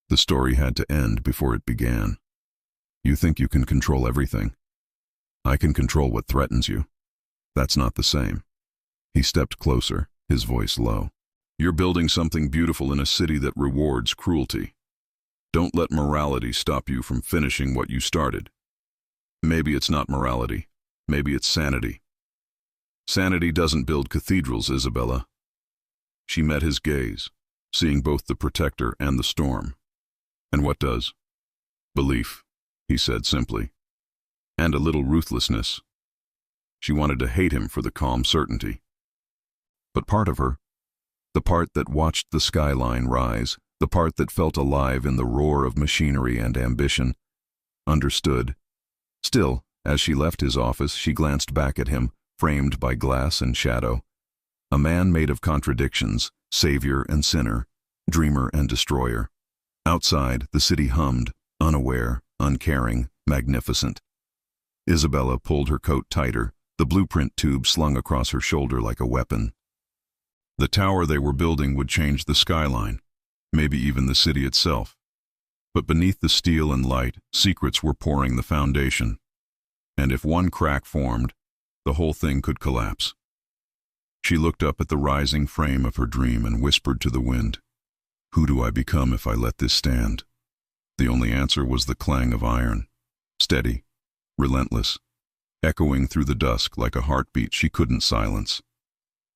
The story had to end before it began. You think you can control everything. I can control what threatens you. That's not the same." He stepped closer, his voice low. "You're building something beautiful in a city that rewards cruelty. Don't let morality stop you from finishing what you started. Maybe it's not morality. Maybe it's sanity. Sanity doesn't build cathedrals, Isabella." She met his gaze, seeing both the protector and the storm. "And what does?" "Belief," he said simply. "And a little ruthlessness." She wanted to hate him for the calm certainty. But part of her, the part that watched the skyline rise, the part that felt alive in the roar of machinery and ambition, understood. Still, as she left his office, she glanced back at him, framed by glass and shadow. A man made of contradictions, savior and sinner, dreamer and destroyer. Outside, the city hummed, unaware, uncaring, magnificent. Isabella pulled her coat tighter, the blueprint tube slung across her shoulder like a weapon. The tower they were building would change the skyline, maybe even the city itself. But beneath the steel and light, secrets were pouring the foundation. And if one crack formed, the whole thing could collapse. She looked up at the rising frame of her dream and whispered to the wind, "Who do I become if I let this stand?" The only answer was the clang of iron, steady, relentless, echoing through the dusk like a heartbeat she couldn't silence.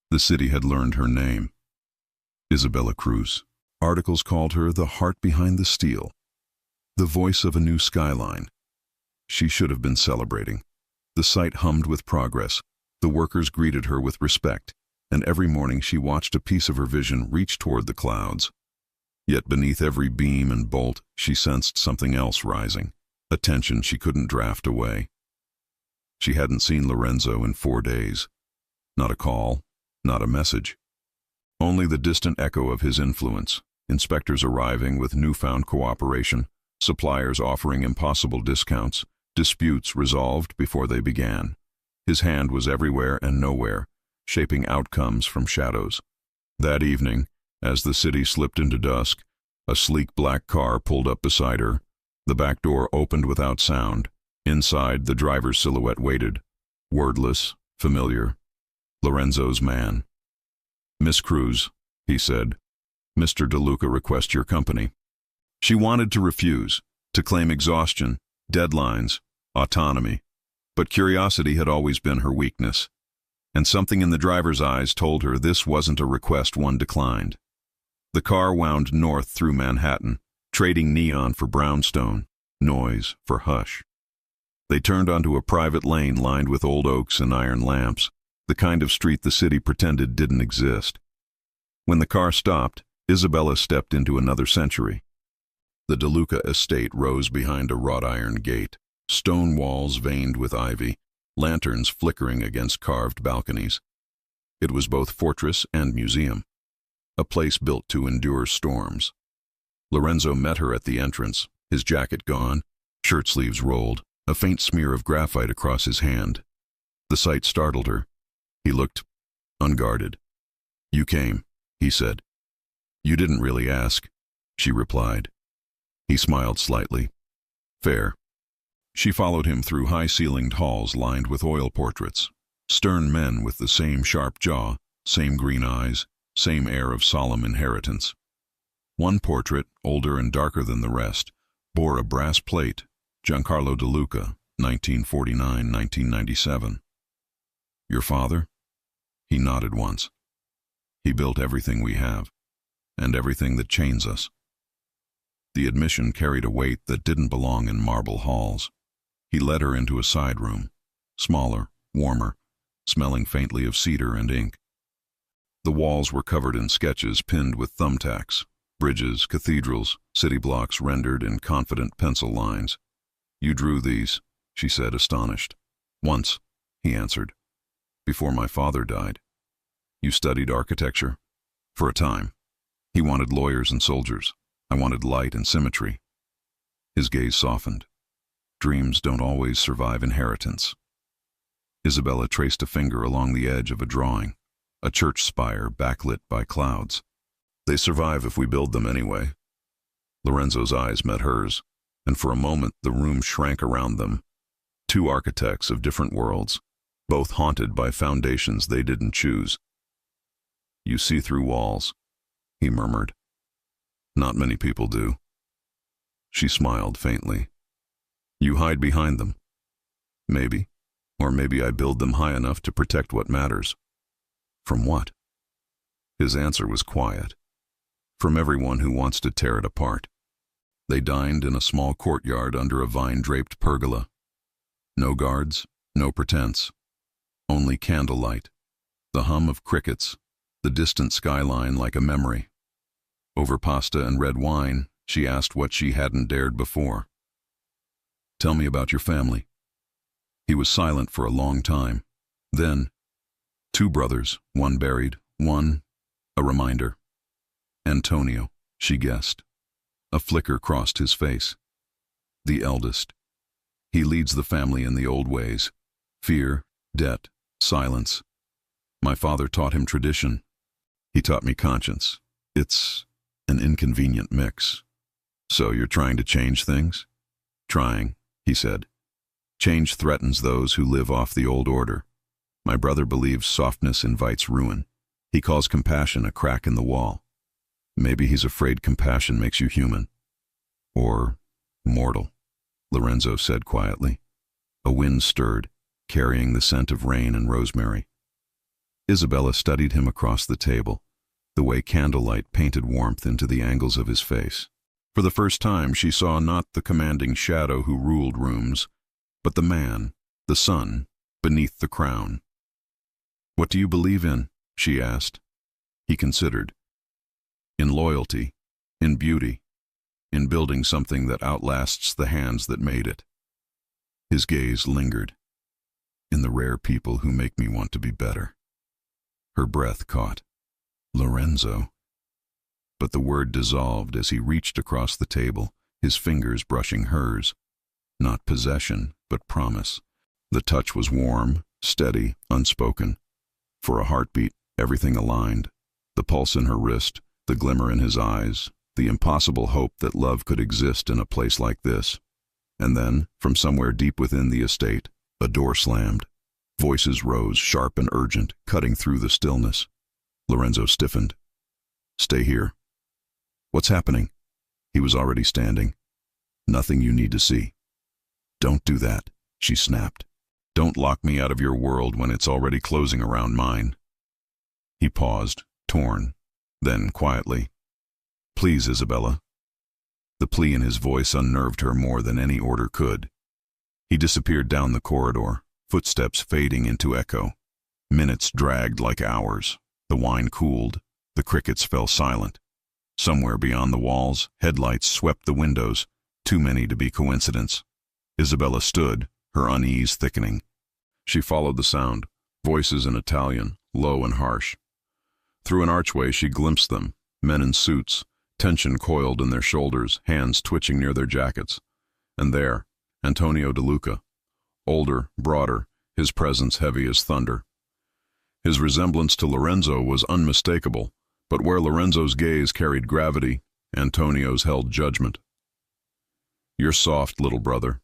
The city had learned her name. Isabella Cruz. Articles called her the heart behind the steel, the voice of a new skyline. She should have been celebrating. The site hummed with progress. The workers greeted her with respect, and every morning she watched a piece of her vision reach toward the clouds. Yet beneath every beam and bolt, she sensed something else rising, a tension she couldn't draft away. She hadn't seen Lorenzo in 4 days. Not a call, not a message. Only the distant echo of his influence, inspectors arriving with newfound cooperation, suppliers offering impossible discounts, disputes resolved before they began. His hand was everywhere and nowhere, shaping outcomes from shadows. That evening, as the city slipped into dusk, a sleek black car pulled up beside her. The back door opened without sound. Inside, the driver's silhouette waited, wordless, familiar. Lorenzo's man. "Miss Cruz," he said, "Mr. DeLuca requests your company." She wanted to refuse, to claim exhaustion, deadlines, autonomy. But curiosity had always been her weakness, and something in the driver's eyes told her this wasn't a request one declined. The car wound north through Manhattan, trading neon for brownstone, noise for hush. They turned onto a private lane lined with old oaks and iron lamps, the kind of street the city pretended didn't exist. When the car stopped, Isabella stepped into another century. The DeLuca estate rose behind a wrought iron gate, Stone walls veined with ivy, lanterns flickering against carved balconies. It was both fortress and museum, a place built to endure storms. Lorenzo met her at the entrance, his jacket gone, shirt sleeves rolled, a faint smear of graphite across his hand. The sight startled her. He looked unguarded. "You came," he said. "You didn't really ask," she replied. He smiled slightly. "Fair." She followed him through high-ceilinged halls lined with oil portraits. Stern men with the same sharp jaw, same green eyes, same air of solemn inheritance. One portrait, older and darker than the rest, bore a brass plate, Giancarlo De Luca, 1949–1997. "Your father?" He nodded once. "He built everything we have, and everything that chains us." The admission carried a weight that didn't belong in marble halls. He led her into a side room, smaller, warmer, smelling faintly of cedar and ink. The walls were covered in sketches pinned with thumbtacks, bridges, cathedrals, city blocks rendered in confident pencil lines. "You drew these," she said, astonished. "Once," he answered, "before my father died." "You studied architecture?" "For a time. He wanted lawyers and soldiers. I wanted light and symmetry." His gaze softened. Dreams don't always survive inheritance. Isabella traced a finger along the edge of a drawing, a church spire backlit by clouds. "They survive if we build them anyway." Lorenzo's eyes met hers, and for a moment the room shrank around them. Two architects of different worlds, both haunted by foundations they didn't choose. "You see through walls," he murmured. "Not many people do." She smiled faintly. "You hide behind them." "Maybe. Or maybe I build them high enough to protect what matters." "From what?" His answer was quiet. "From everyone who wants to tear it apart." They dined in a small courtyard under a vine-draped pergola. No guards, no pretense. Only candlelight, the hum of crickets, the distant skyline like a memory. Over pasta and red wine, she asked what she hadn't dared before. "Tell me about your family." He was silent for a long time. Then, "Two brothers, one buried, one," a reminder. "Antonio," she guessed. A flicker crossed his face. "The eldest. He leads the family in the old ways. Fear, debt, silence. My father taught him tradition. He taught me conscience. It's an inconvenient mix." "So you're trying to change things?" "Trying," he said. "Change threatens those who live off the old order. My brother believes softness invites ruin. He calls compassion a crack in the wall. Maybe he's afraid compassion makes you human. Or mortal," Lorenzo said quietly. A wind stirred, carrying the scent of rain and rosemary. Isabella studied him across the table, the way candlelight painted warmth into the angles of his face. For the first time she saw not the commanding shadow who ruled rooms, but the man, the sun, beneath the crown. "What do you believe in?" she asked. He considered. "In loyalty, in beauty, in building something that outlasts the hands that made it." His gaze lingered. "In the rare people who make me want to be better." Her breath caught. "Lorenzo." But the word dissolved as he reached across the table, his fingers brushing hers. Not possession, but promise. The touch was warm, steady, unspoken. For a heartbeat, everything aligned. The pulse in her wrist, the glimmer in his eyes, the impossible hope that love could exist in a place like this. And then, from somewhere deep within the estate, a door slammed. Voices rose, sharp and urgent, cutting through the stillness. Lorenzo stiffened. "Stay here." "What's happening?" He was already standing. "Nothing you need to see." "Don't do that," she snapped. "Don't lock me out of your world when it's already closing around mine." He paused, torn. Then, quietly, "Please, Isabella." The plea in his voice unnerved her more than any order could. He disappeared down the corridor, footsteps fading into echo. Minutes dragged like hours. The wine cooled. The crickets fell silent. Somewhere beyond the walls, headlights swept the windows, too many to be coincidence. Isabella stood, her unease thickening. She followed the sound, voices in Italian, low and harsh. Through an archway she glimpsed them, men in suits, tension coiled in their shoulders, hands twitching near their jackets. And there, Antonio De Luca, older, broader, his presence heavy as thunder. His resemblance to Lorenzo was unmistakable, but where Lorenzo's gaze carried gravity, Antonio's held judgment. "You're soft, little brother,"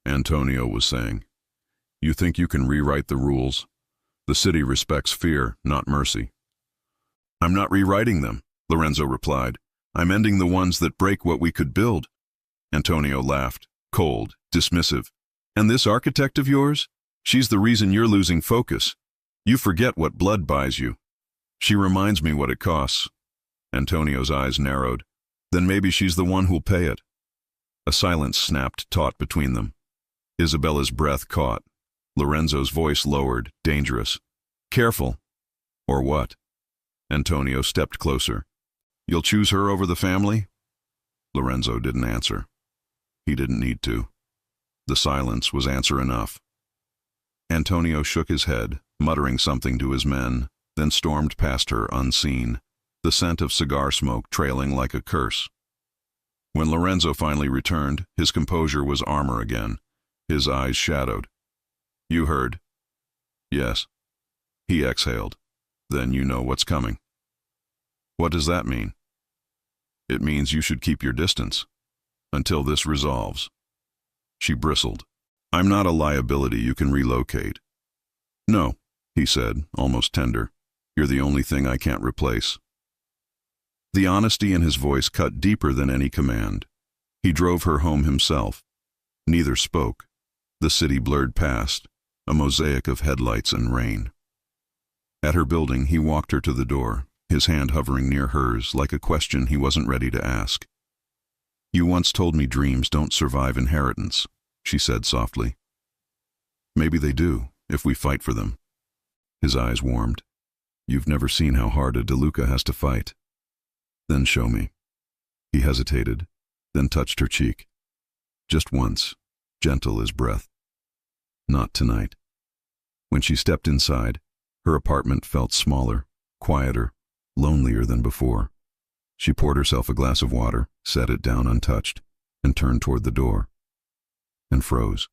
Antonio was saying. "You think you can rewrite the rules. The city respects fear, not mercy." "I'm not rewriting them," Lorenzo replied. "I'm ending the ones that break what we could build." Antonio laughed, cold, dismissive. "And this architect of yours? She's the reason you're losing focus. You forget what blood buys you." "She reminds me what it costs." Antonio's eyes narrowed. "Then maybe she's the one who'll pay it." A silence snapped taut between them. Isabella's breath caught. Lorenzo's voice lowered, dangerous. "Careful." "Or what?" Antonio stepped closer. "You'll choose her over the family?" Lorenzo didn't answer. He didn't need to. The silence was answer enough. Antonio shook his head, muttering something to his men, then stormed past her unseen, the scent of cigar smoke trailing like a curse. When Lorenzo finally returned, his composure was armor again, his eyes shadowed. "You heard?" "Yes." He exhaled. "Then you know what's coming." "What does that mean?" "It means you should keep your distance. Until this resolves." She bristled. "I'm not a liability you can relocate." "No," he said, almost tender. "You're the only thing I can't replace." The honesty in his voice cut deeper than any command. He drove her home himself. Neither spoke. The city blurred past, a mosaic of headlights and rain. At her building, he walked her to the door, his hand hovering near hers like a question he wasn't ready to ask. "You once told me dreams don't survive inheritance," she said softly. "Maybe they do, if we fight for them." His eyes warmed. "You've never seen how hard a De Luca has to fight." "Then show me." He hesitated, then touched her cheek. Just once, gentle as breath. "Not tonight." When she stepped inside, her apartment felt smaller, quieter, lonelier than before. She poured herself a glass of water, set it down untouched, and turned toward the door. And froze.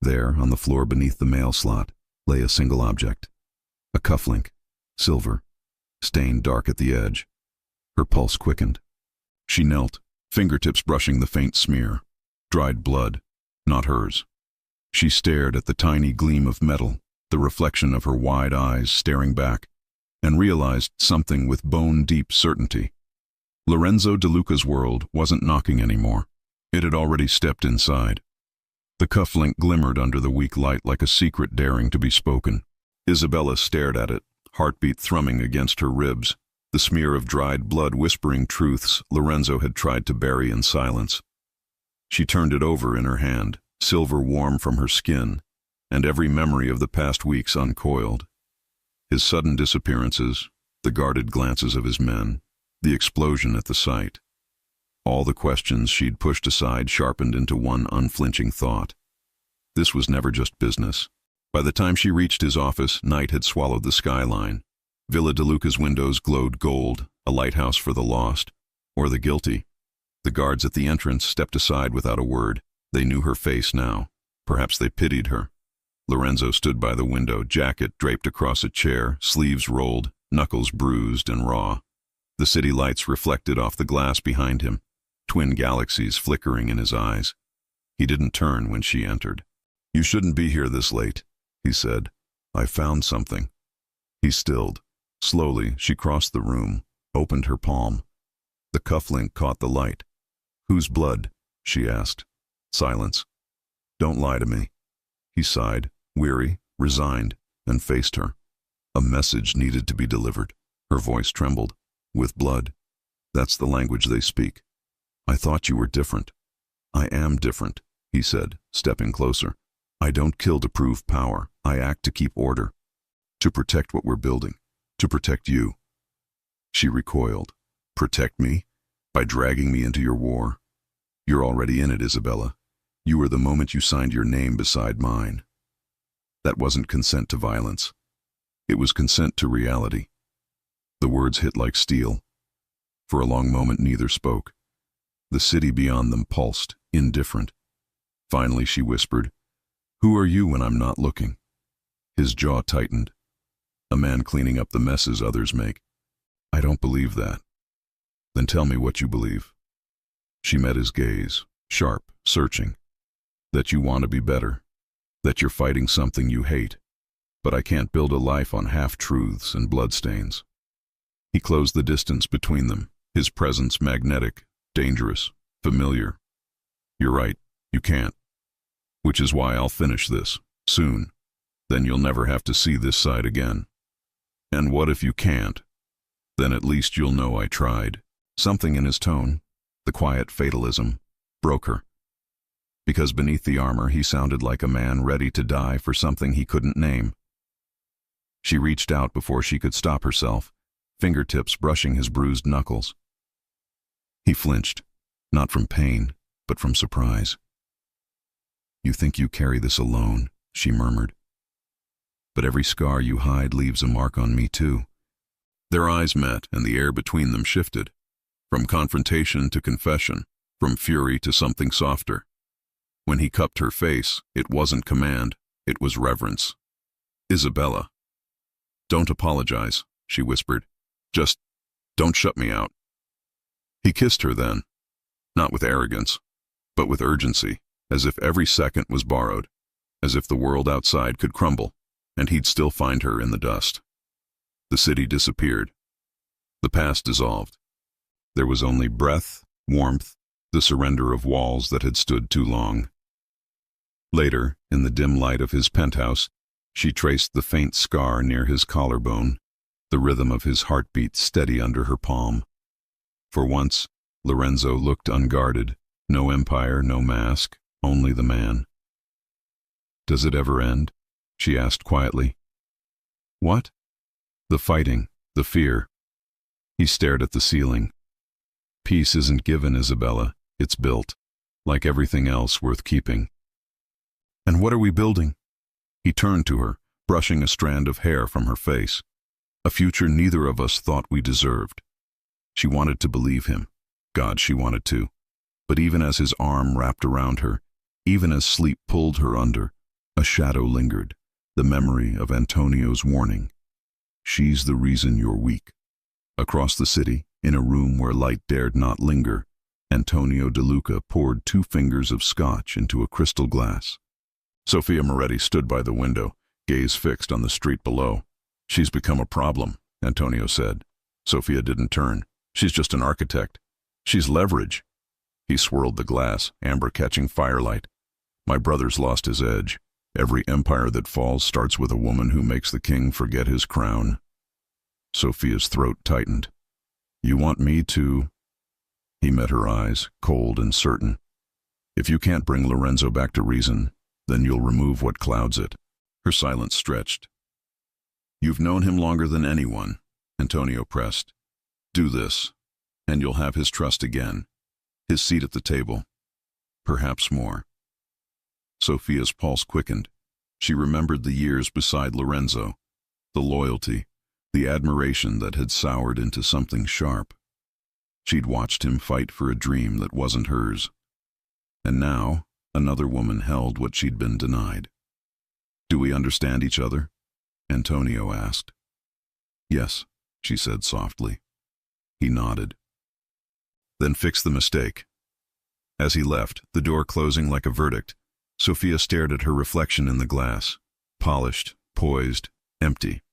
There, on the floor beneath the mail slot, lay a single object. A cufflink, silver, stained dark at the edge. Her pulse quickened. She knelt, fingertips brushing the faint smear. Dried blood, not hers. She stared at the tiny gleam of metal, the reflection of her wide eyes staring back, and realized something with bone-deep certainty. Lorenzo De Luca's world wasn't knocking anymore. It had already stepped inside. The cufflink glimmered under the weak light like a secret daring to be spoken. Isabella stared at it, heartbeat thrumming against her ribs, the smear of dried blood whispering truths Lorenzo had tried to bury in silence. She turned it over in her hand, silver warm from her skin, and every memory of the past weeks uncoiled. His sudden disappearances, the guarded glances of his men, the explosion at the site. All the questions she'd pushed aside sharpened into one unflinching thought. This was never just business. By the time she reached his office, night had swallowed the skyline. Villa De Luca's windows glowed gold, a lighthouse for the lost, or the guilty. The guards at the entrance stepped aside without a word. They knew her face now. Perhaps they pitied her. Lorenzo stood by the window, jacket draped across a chair, sleeves rolled, knuckles bruised and raw. The city lights reflected off the glass behind him, twin galaxies flickering in his eyes. He didn't turn when she entered. "You shouldn't be here this late," he said. "I found something." He stilled. Slowly, she crossed the room, opened her palm. The cufflink caught the light. "Whose blood?" she asked. Silence. "Don't lie to me." He sighed, weary, resigned, and faced her. A message needed to be delivered. Her voice trembled. "With blood. That's the language they speak. I thought you were different." "I am different," he said, stepping closer. "I don't kill to prove power. I act to keep order. To protect what we're building. To protect you." She recoiled. "Protect me? By dragging me into your war? You're already in it, Isabella. You were the moment you signed your name beside mine. That wasn't consent to violence. It was consent to reality. The words hit like steel. For a long moment neither spoke. The city beyond them pulsed, indifferent. Finally she whispered, "Who are you when I'm not looking?" His jaw tightened. "A man cleaning up the messes others make." "I don't believe that." "Then tell me what you believe." She met his gaze, sharp, searching. "That you want to be better. That you're fighting something you hate. But I can't build a life on half-truths and bloodstains." He closed the distance between them, his presence magnetic, dangerous, familiar. "You're right, you can't. Which is why I'll finish this, soon. Then you'll never have to see this side again. And what if you can't? Then at least you'll know I tried." Something in his tone, the quiet fatalism, broke her. Because beneath the armor he sounded like a man ready to die for something he couldn't name. She reached out before she could stop herself, fingertips brushing his bruised knuckles. He flinched, not from pain, but from surprise. "You think you carry this alone," she murmured. "But every scar you hide leaves a mark on me too." Their eyes met, and the air between them shifted, from confrontation to confession, from fury to something softer. When he cupped her face, it wasn't command, it was reverence. "Isabella." "Don't apologize," she whispered. "Just don't shut me out." He kissed her then, not with arrogance, but with urgency, as if every second was borrowed, as if the world outside could crumble, and he'd still find her in the dust. The city disappeared. The past dissolved. There was only breath, warmth, the surrender of walls that had stood too long. Later, in the dim light of his penthouse, she traced the faint scar near his collarbone, the rhythm of his heartbeat steady under her palm. For once, Lorenzo looked unguarded, no empire, no mask, only the man. "Does it ever end?" she asked quietly. "What?" "The fighting, the fear." He stared at the ceiling. "Peace isn't given, Isabella, it's built, like everything else worth keeping." "And what are we building?" He turned to her, brushing a strand of hair from her face. "A future neither of us thought we deserved." She wanted to believe him. God, she wanted to. But even as his arm wrapped around her, even as sleep pulled her under, a shadow lingered, the memory of Antonio's warning. "She's the reason you're weak." Across the city, in a room where light dared not linger, Antonio De Luca poured 2 fingers of scotch into a crystal glass. Sofia Moretti stood by the window, gaze fixed on the street below. "She's become a problem," Antonio said. Sofia didn't turn. "She's just an architect. She's leverage." He swirled the glass, amber catching firelight. "My brother's lost his edge. Every empire that falls starts with a woman who makes the king forget his crown." Sofia's throat tightened. "You want me to—" He met her eyes, cold and certain. "If you can't bring Lorenzo back to reason, then you'll remove what clouds it." Her silence stretched. "You've known him longer than anyone," Antonio pressed. "Do this, and you'll have his trust again, his seat at the table, perhaps more." Sofia's pulse quickened. She remembered the years beside Lorenzo, the loyalty, the admiration that had soured into something sharp. She'd watched him fight for a dream that wasn't hers. And now, another woman held what she'd been denied. "Do we understand each other?" Antonio asked. "Yes," she said softly. He nodded. "Then fix the mistake." As he left, the door closing like a verdict, Sofia stared at her reflection in the glass, polished, poised, empty.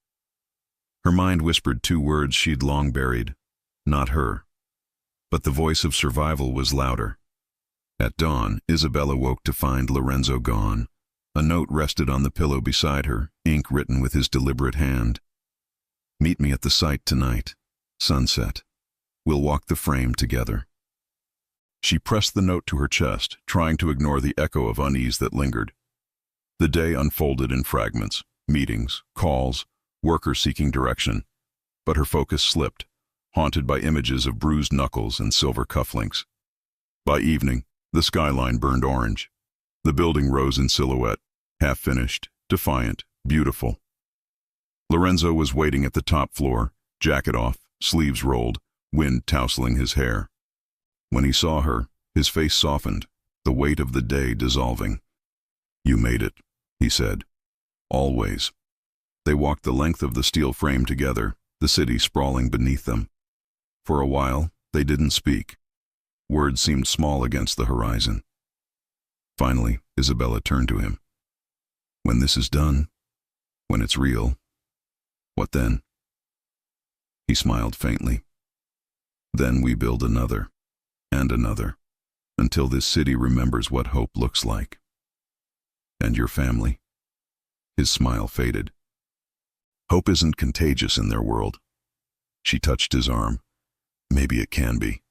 Her mind whispered 2 words she'd long buried, "Not her." But the voice of survival was louder. At dawn, Isabella woke to find Lorenzo gone. A note rested on the pillow beside her, ink written with his deliberate hand. "Meet me at the site tonight. Sunset. We'll walk the frame together." She pressed the note to her chest, trying to ignore the echo of unease that lingered. The day unfolded in fragments, meetings, calls, workers seeking direction. But her focus slipped, haunted by images of bruised knuckles and silver cufflinks. By evening, the skyline burned orange. The building rose in silhouette, half-finished, defiant, beautiful. Lorenzo was waiting at the top floor, jacket off, sleeves rolled, wind tousling his hair. When he saw her, his face softened, the weight of the day dissolving. "You made it," he said. "Always." They walked the length of the steel frame together, the city sprawling beneath them. For a while, they didn't speak. Words seemed small against the horizon. Finally, Isabella turned to him. "When this is done, when it's real, what then?" He smiled faintly. "Then we build another, and another, until this city remembers what hope looks like." "And your family?" His smile faded. "Hope isn't contagious in their world." She touched his arm. "Maybe it can be."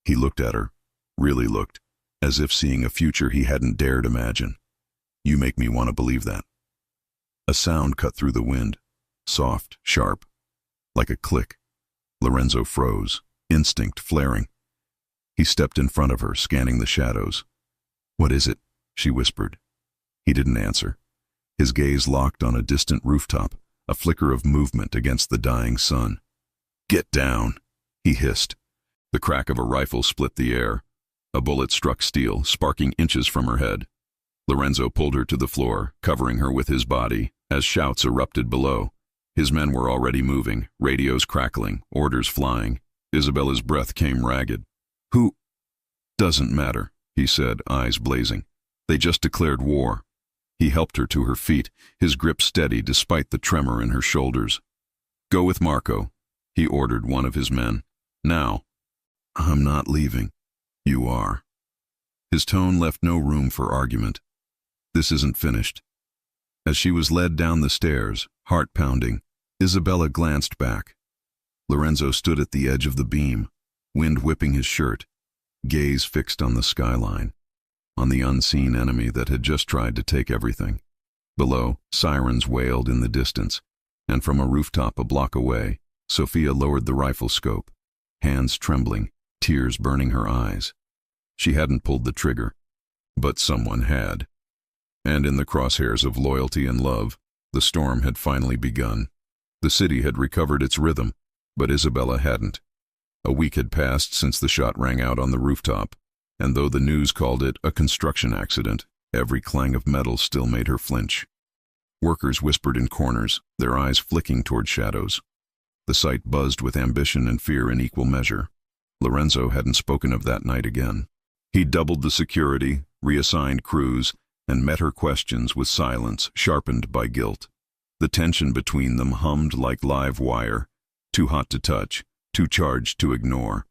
He looked at her, really looked, as if seeing a future he hadn't dared imagine. "You make me want to believe that." A sound cut through the wind, soft, sharp, like a click. Lorenzo froze, instinct flaring. He stepped in front of her, scanning the shadows. "What is it?" she whispered. He didn't answer. His gaze locked on a distant rooftop, a flicker of movement against the dying sun. "Get down," he hissed. The crack of a rifle split the air. A bullet struck steel, sparking inches from her head. Lorenzo pulled her to the floor, covering her with his body, as shouts erupted below. His men were already moving, radios crackling, orders flying. Isabella's breath came ragged. "Who?" "Doesn't matter," he said, eyes blazing. "They just declared war." He helped her to her feet, his grip steady despite the tremor in her shoulders. "Go with Marco," he ordered one of his men. "Now." "I'm not leaving." "You are." His tone left no room for argument. "This isn't finished." As she was led down the stairs, heart pounding, Isabella glanced back. Lorenzo stood at the edge of the beam, wind whipping his shirt, gaze fixed on the skyline, on the unseen enemy that had just tried to take everything. Below, sirens wailed in the distance, and from a rooftop a block away, Sophia lowered the rifle scope, hands trembling, tears burning her eyes. She hadn't pulled the trigger, but someone had. And in the crosshairs of loyalty and love, the storm had finally begun. The city had recovered its rhythm, but Isabella hadn't. A week had passed since the shot rang out on the rooftop, and though the news called it a construction accident, every clang of metal still made her flinch. Workers whispered in corners, their eyes flicking toward shadows. The site buzzed with ambition and fear in equal measure. Lorenzo hadn't spoken of that night again. He doubled the security, reassigned crews, and met her questions with silence sharpened by guilt. The tension between them hummed like live wire, too hot to touch, too charged to ignore.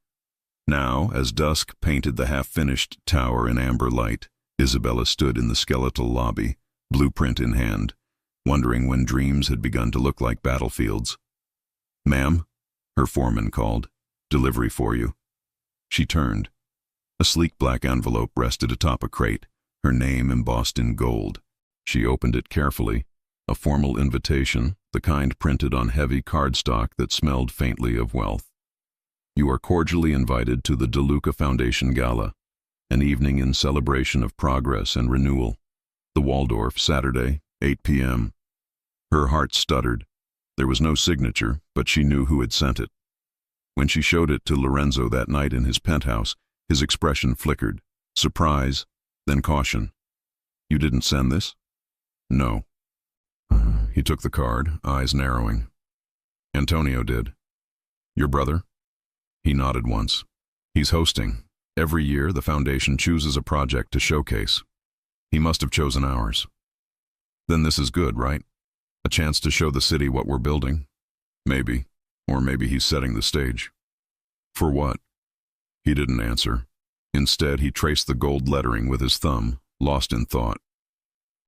Now, as dusk painted the half-finished tower in amber light, Isabella stood in the skeletal lobby, blueprint in hand, wondering when dreams had begun to look like battlefields. "Ma'am," her foreman called, "delivery for you." She turned. A sleek black envelope rested atop a crate, her name embossed in gold. She opened it carefully, a formal invitation, the kind printed on heavy cardstock that smelled faintly of wealth. "You are cordially invited to the DeLuca Foundation Gala, an evening in celebration of progress and renewal. The Waldorf, Saturday, 8 p.m. Her heart stuttered. There was no signature, but she knew who had sent it. When she showed it to Lorenzo that night in his penthouse, his expression flickered. Surprise, then caution. "You didn't send this?" "No." He took the card, eyes narrowing. "Antonio did." "Your brother?" He nodded once. "He's hosting. Every year, the foundation chooses a project to showcase. He must have chosen ours." "Then this is good, right? A chance to show the city what we're building?" "Maybe. Or maybe he's setting the stage." "For what?" He didn't answer. Instead, he traced the gold lettering with his thumb, lost in thought.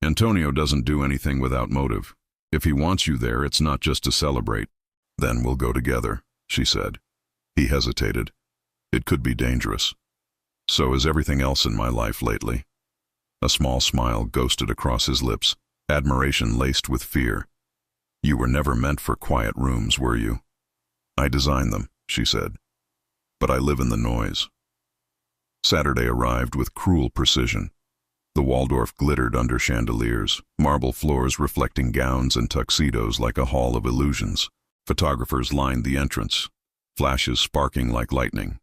"Antonio doesn't do anything without motive. If he wants you there, it's not just to celebrate." "Then we'll go together," she said. He hesitated. "It could be dangerous. So is everything else in my life lately." A small smile ghosted across his lips, admiration laced with fear. "You were never meant for quiet rooms, were you?" "I designed them," she said. "But I live in the noise." Saturday arrived with cruel precision. The Waldorf glittered under chandeliers, marble floors reflecting gowns and tuxedos like a hall of illusions. Photographers lined the entrance, flashes sparking like lightning.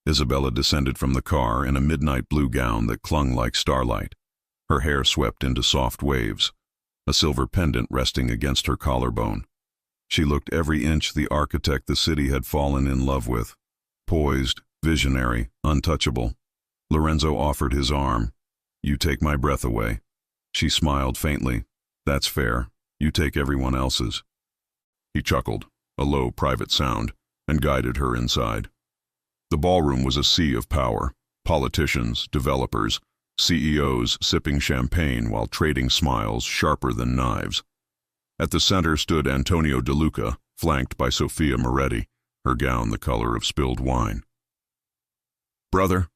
Isabella descended from the car in a midnight blue gown that clung like starlight. Her hair swept into soft waves, a silver pendant resting against her collarbone. She looked every inch the architect the city had fallen in love with. Poised, visionary, untouchable. Lorenzo offered his arm. "You take my breath away." She smiled faintly. "That's fair. You take everyone else's." He chuckled, a low, private sound, and guided her inside. The ballroom was a sea of power. Politicians, developers, CEOs sipping champagne while trading smiles sharper than knives. At the center stood Antonio De Luca, flanked by Sofia Moretti, her gown the color of spilled wine. "Brother,"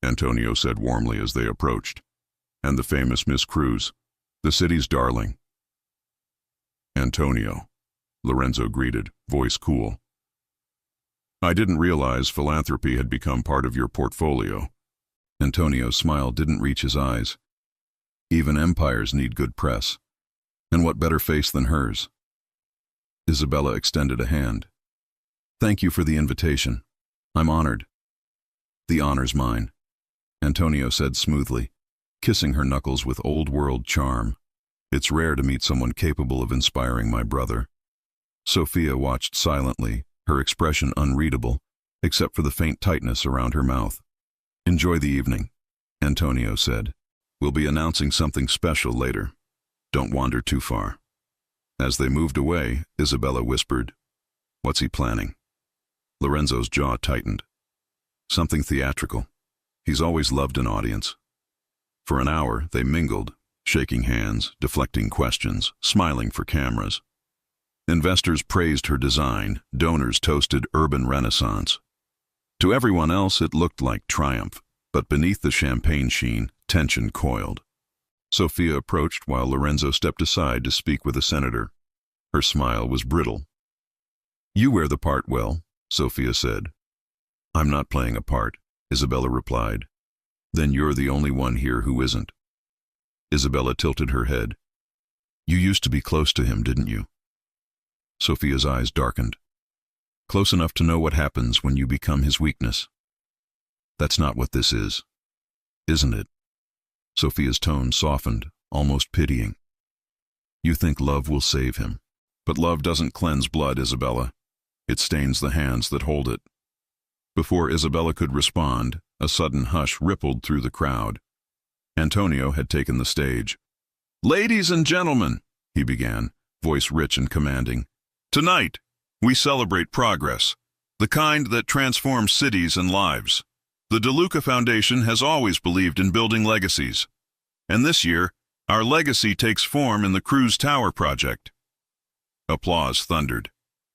Antonio said warmly as they approached, "and the famous Miss Cruz, the city's darling." "Antonio," Lorenzo greeted, voice cool. "I didn't realize philanthropy had become part of your portfolio." Antonio's smile didn't reach his eyes. Even empires need good press. And what better face than hers? Isabella extended a hand. "Thank you for the invitation. I'm honored." "The honor's mine," Antonio said smoothly, kissing her knuckles with old-world charm. "It's rare to meet someone capable of inspiring my brother." Sofia watched silently, her expression unreadable, except for the faint tightness around her mouth. "Enjoy the evening," Antonio said. "We'll be announcing something special later. Don't wander too far." As they moved away, Isabella whispered, "What's he planning?" Lorenzo's jaw tightened. "Something theatrical. He's always loved an audience." For an hour, they mingled, shaking hands, deflecting questions, smiling for cameras. Investors praised her design, donors toasted urban renaissance. To everyone else, it looked like triumph, but beneath the champagne sheen, tension coiled. Sofia approached while Lorenzo stepped aside to speak with a senator. Her smile was brittle. "You wear the part well," Sofia said. "I'm not playing a part," Isabella replied. "Then you're the only one here who isn't." Isabella tilted her head. "You used to be close to him, didn't you?" Sofia's eyes darkened. "Close enough to know what happens when you become his weakness." "That's not what this is, isn't it?" Sofia's tone softened, almost pitying. "You think love will save him. But love doesn't cleanse blood, Isabella. It stains the hands that hold it." Before Isabella could respond, a sudden hush rippled through the crowd. Antonio had taken the stage. "Ladies and gentlemen," he began, voice rich and commanding, "tonight we celebrate progress, the kind that transforms cities and lives. The De Luca Foundation has always believed in building legacies. And this year, our legacy takes form in the Cruz Tower project." Applause thundered.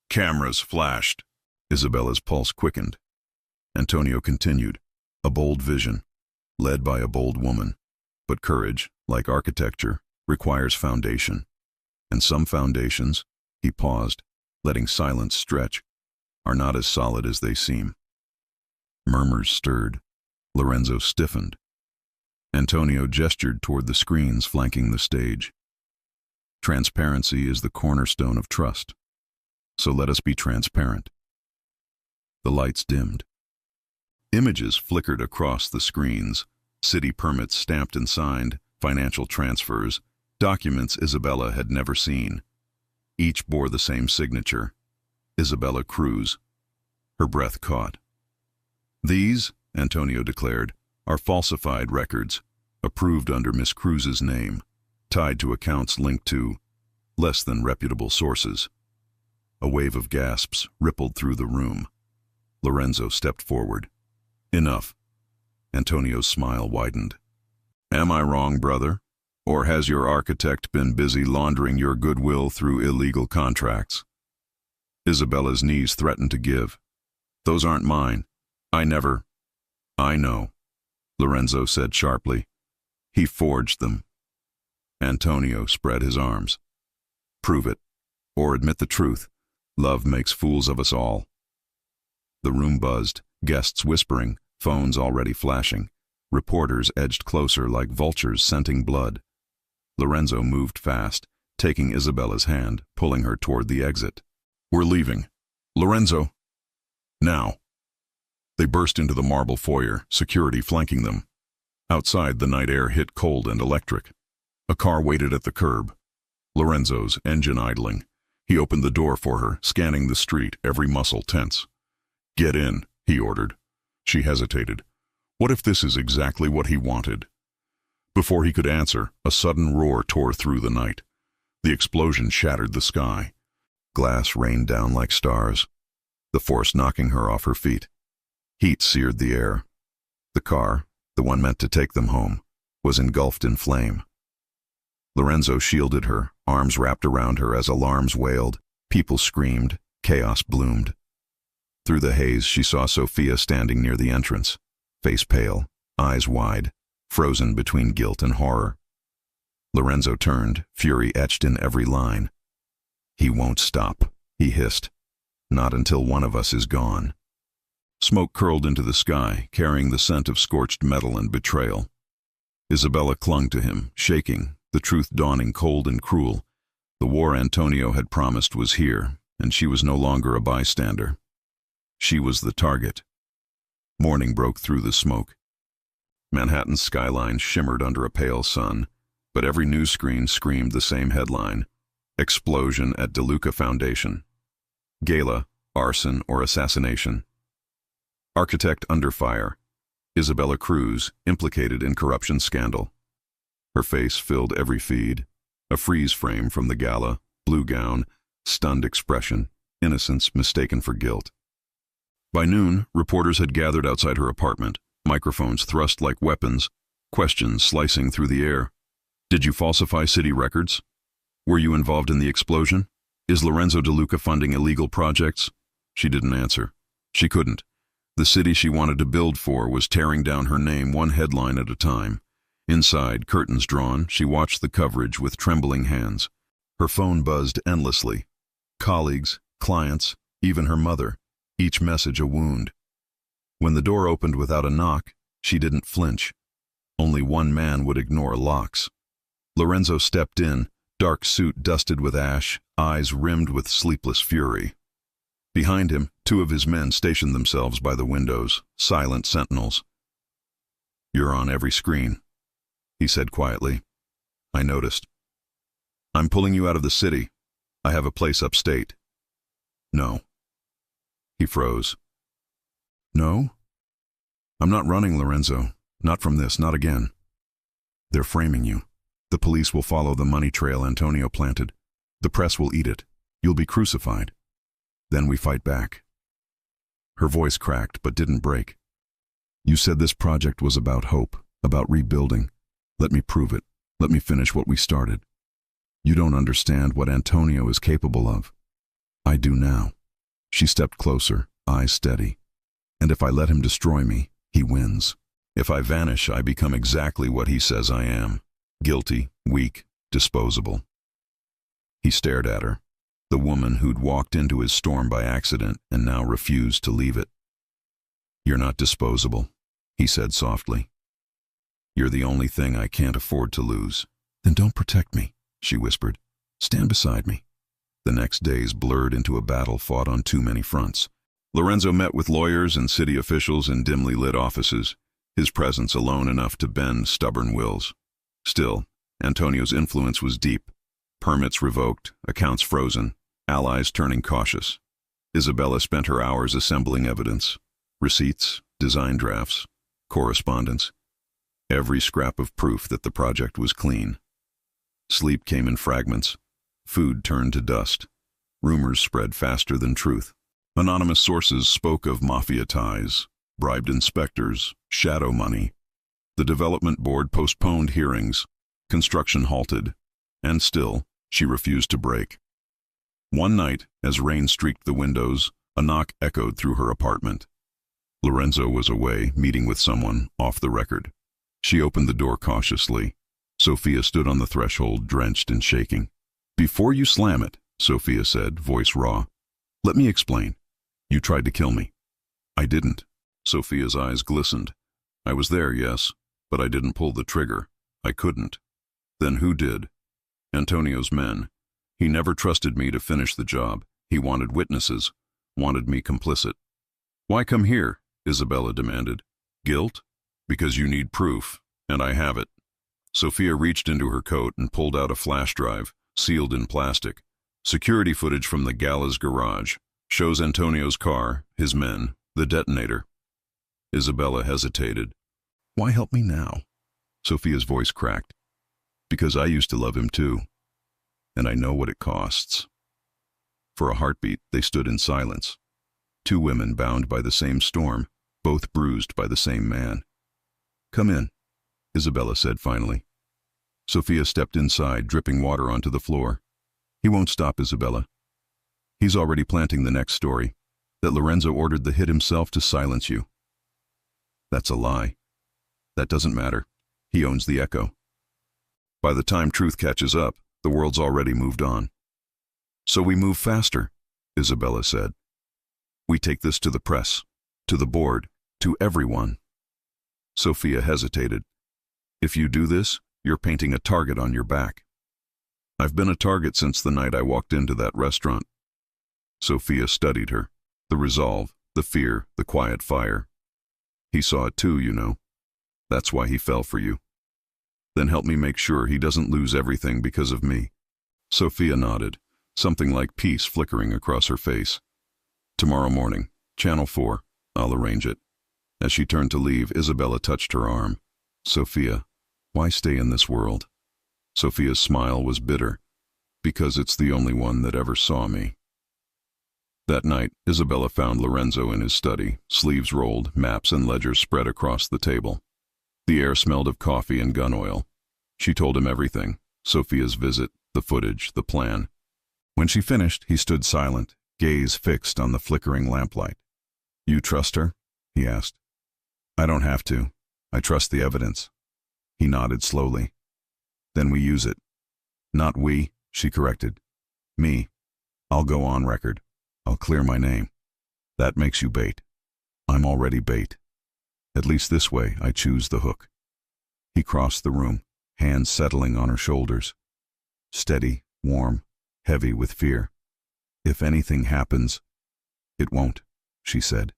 Cameras flashed. Isabella's pulse quickened. Antonio continued, "A bold vision, led by a bold woman. But courage, like architecture, requires foundation. And some foundations," he paused, letting silence stretch, "are not as solid as they seem." Murmurs stirred. Lorenzo stiffened. Antonio gestured toward the screens flanking the stage. "Transparency is the cornerstone of trust. So let us be transparent." The lights dimmed. Images flickered across the screens, city permits stamped and signed, financial transfers, documents Isabella had never seen. Each bore the same signature, Isabella Cruz. Her breath caught. "These," Antonio declared, "are falsified records, approved under Miss Cruz's name, tied to accounts linked to less than reputable sources." A wave of gasps rippled through the room. Lorenzo stepped forward. "Enough." Antonio's smile widened. "Am I wrong, brother? Or has your architect been busy laundering your goodwill through illegal contracts?" Isabella's knees threatened to give. "Those aren't mine. I know," Lorenzo said sharply. "He forged them." Antonio spread his arms. "Prove it, or admit the truth. Love makes fools of us all." The room buzzed, guests whispering, phones already flashing. Reporters edged closer like vultures scenting blood. Lorenzo moved fast, taking Isabella's hand, pulling her toward the exit. "We're leaving. Lorenzo! Now!" They burst into the marble foyer, security flanking them. Outside, the night air hit cold and electric. A car waited at the curb. Lorenzo's, engine idling. He opened the door for her, scanning the street, every muscle tense. "Get in," he ordered. She hesitated. What if this is exactly what he wanted? Before he could answer, a sudden roar tore through the night. The explosion shattered the sky. Glass rained down like stars, the force knocking her off her feet. Heat seared the air. The car, the one meant to take them home, was engulfed in flame. Lorenzo shielded her, arms wrapped around her as alarms wailed. People screamed, chaos bloomed. Through the haze, she saw Sofia standing near the entrance, face pale, eyes wide, frozen between guilt and horror. Lorenzo turned, fury etched in every line. "He won't stop," he hissed. "Not until one of us is gone." Smoke curled into the sky, carrying the scent of scorched metal and betrayal. Isabella clung to him, shaking, the truth dawning cold and cruel. The war Antonio had promised was here, and she was no longer a bystander. She was the target. Morning broke through the smoke. Manhattan's skyline shimmered under a pale sun, but every news screen screamed the same headline: "Explosion at DeLuca Foundation. Gala, arson or assassination. Architect under fire. Isabella Cruz implicated in corruption scandal." Her face filled every feed. A freeze frame from the gala, blue gown, stunned expression, innocence mistaken for guilt. By noon, reporters had gathered outside her apartment, microphones thrust like weapons, questions slicing through the air. "Did you falsify city records? Were you involved in the explosion? Is Lorenzo DeLuca funding illegal projects?" She didn't answer. She couldn't. The city she wanted to build for was tearing down her name one headline at a time. Inside, curtains drawn, she watched the coverage with trembling hands. Her phone buzzed endlessly. Colleagues, clients, even her mother, each message a wound. When the door opened without a knock, she didn't flinch. Only one man would ignore locks. Lorenzo stepped in, dark suit dusted with ash, eyes rimmed with sleepless fury. Behind him, two of his men stationed themselves by the windows, silent sentinels. "You're on every screen," he said quietly. "I noticed. I'm pulling you out of the city. I have a place upstate." "No." He froze. "No? I'm not running, Lorenzo. Not from this, not again. They're framing you. The police will follow the money trail Antonio planted. The press will eat it. You'll be crucified. Then we fight back." Her voice cracked but didn't break. "You said this project was about hope, about rebuilding. Let me prove it. Let me finish what we started. You don't understand what Antonio is capable of. I do now." She stepped closer, eyes steady. "And if I let him destroy me, he wins. If I vanish, I become exactly what he says I am. Guilty, weak, disposable." He stared at her, the woman who'd walked into his storm by accident and now refused to leave it. "You're not disposable," he said softly. "You're the only thing I can't afford to lose." "Then don't protect me," she whispered. "Stand beside me." The next days blurred into a battle fought on too many fronts. Lorenzo met with lawyers and city officials in dimly lit offices, his presence alone enough to bend stubborn wills. Still, Antonio's influence was deep. Permits revoked, accounts frozen, allies turning cautious. Isabella spent her hours assembling evidence, receipts, design drafts, correspondence, every scrap of proof that the project was clean. Sleep came in fragments. Food turned to dust. Rumors spread faster than truth. Anonymous sources spoke of Mafia ties, bribed inspectors, shadow money. The development board postponed hearings. Construction halted. And still, she refused to break. One night, as rain streaked the windows, a knock echoed through her apartment. Lorenzo was away, meeting with someone, off the record. She opened the door cautiously. Sofia stood on the threshold, drenched and shaking. "Before you slam it," Sofia said, voice raw, "let me explain. You tried to kill me." "I didn't." Sofia's eyes glistened. "I was there, yes, but I didn't pull the trigger. I couldn't. Then who did? Antonio's men. He never trusted me to finish the job. He wanted witnesses, wanted me complicit. Why come here? Isabella demanded. Guilt? Because you need proof, and I have it. Sophia reached into her coat and pulled out a flash drive, sealed in plastic. Security footage from the Gala's garage. Shows Antonio's car, his men, the detonator. Isabella hesitated. Why help me now? Sophia's voice cracked. Because I used to love him too. And I know what it costs. For a heartbeat, they stood in silence. Two women bound by the same storm, both bruised by the same man. Come in, Isabella said finally. Sophia stepped inside, dripping water onto the floor. He won't stop, Isabella. He's already planting the next story, that Lorenzo ordered the hit himself to silence you. That's a lie. That doesn't matter. He owns the Echo. By the time truth catches up, the world's already moved on. So we move faster, Isabella said. We take this to the press, to the board, to everyone. Sophia hesitated. If you do this, you're painting a target on your back. I've been a target since the night I walked into that restaurant. Sophia studied her. The resolve, the fear, the quiet fire. He saw it too, you know. That's why he fell for you. Then help me make sure he doesn't lose everything because of me. Sophia nodded, something like peace flickering across her face. Tomorrow morning, Channel 4, I'll arrange it. As she turned to leave, Isabella touched her arm. Sophia, why stay in this world? Sophia's smile was bitter. Because it's the only one that ever saw me. That night, Isabella found Lorenzo in his study, sleeves rolled, maps and ledgers spread across the table. The air smelled of coffee and gun oil. She told him everything, Sophia's visit, the footage, the plan. When she finished, he stood silent, gaze fixed on the flickering lamplight. You trust her? He asked. I don't have to. I trust the evidence. He nodded slowly. Then we use it. Not we, she corrected. Me. I'll go on record. I'll clear my name. That makes you bait. I'm already bait. At least this way I choose the hook. He crossed the room, hands settling on her shoulders. Steady, warm, heavy with fear. If anything happens, it won't, she said,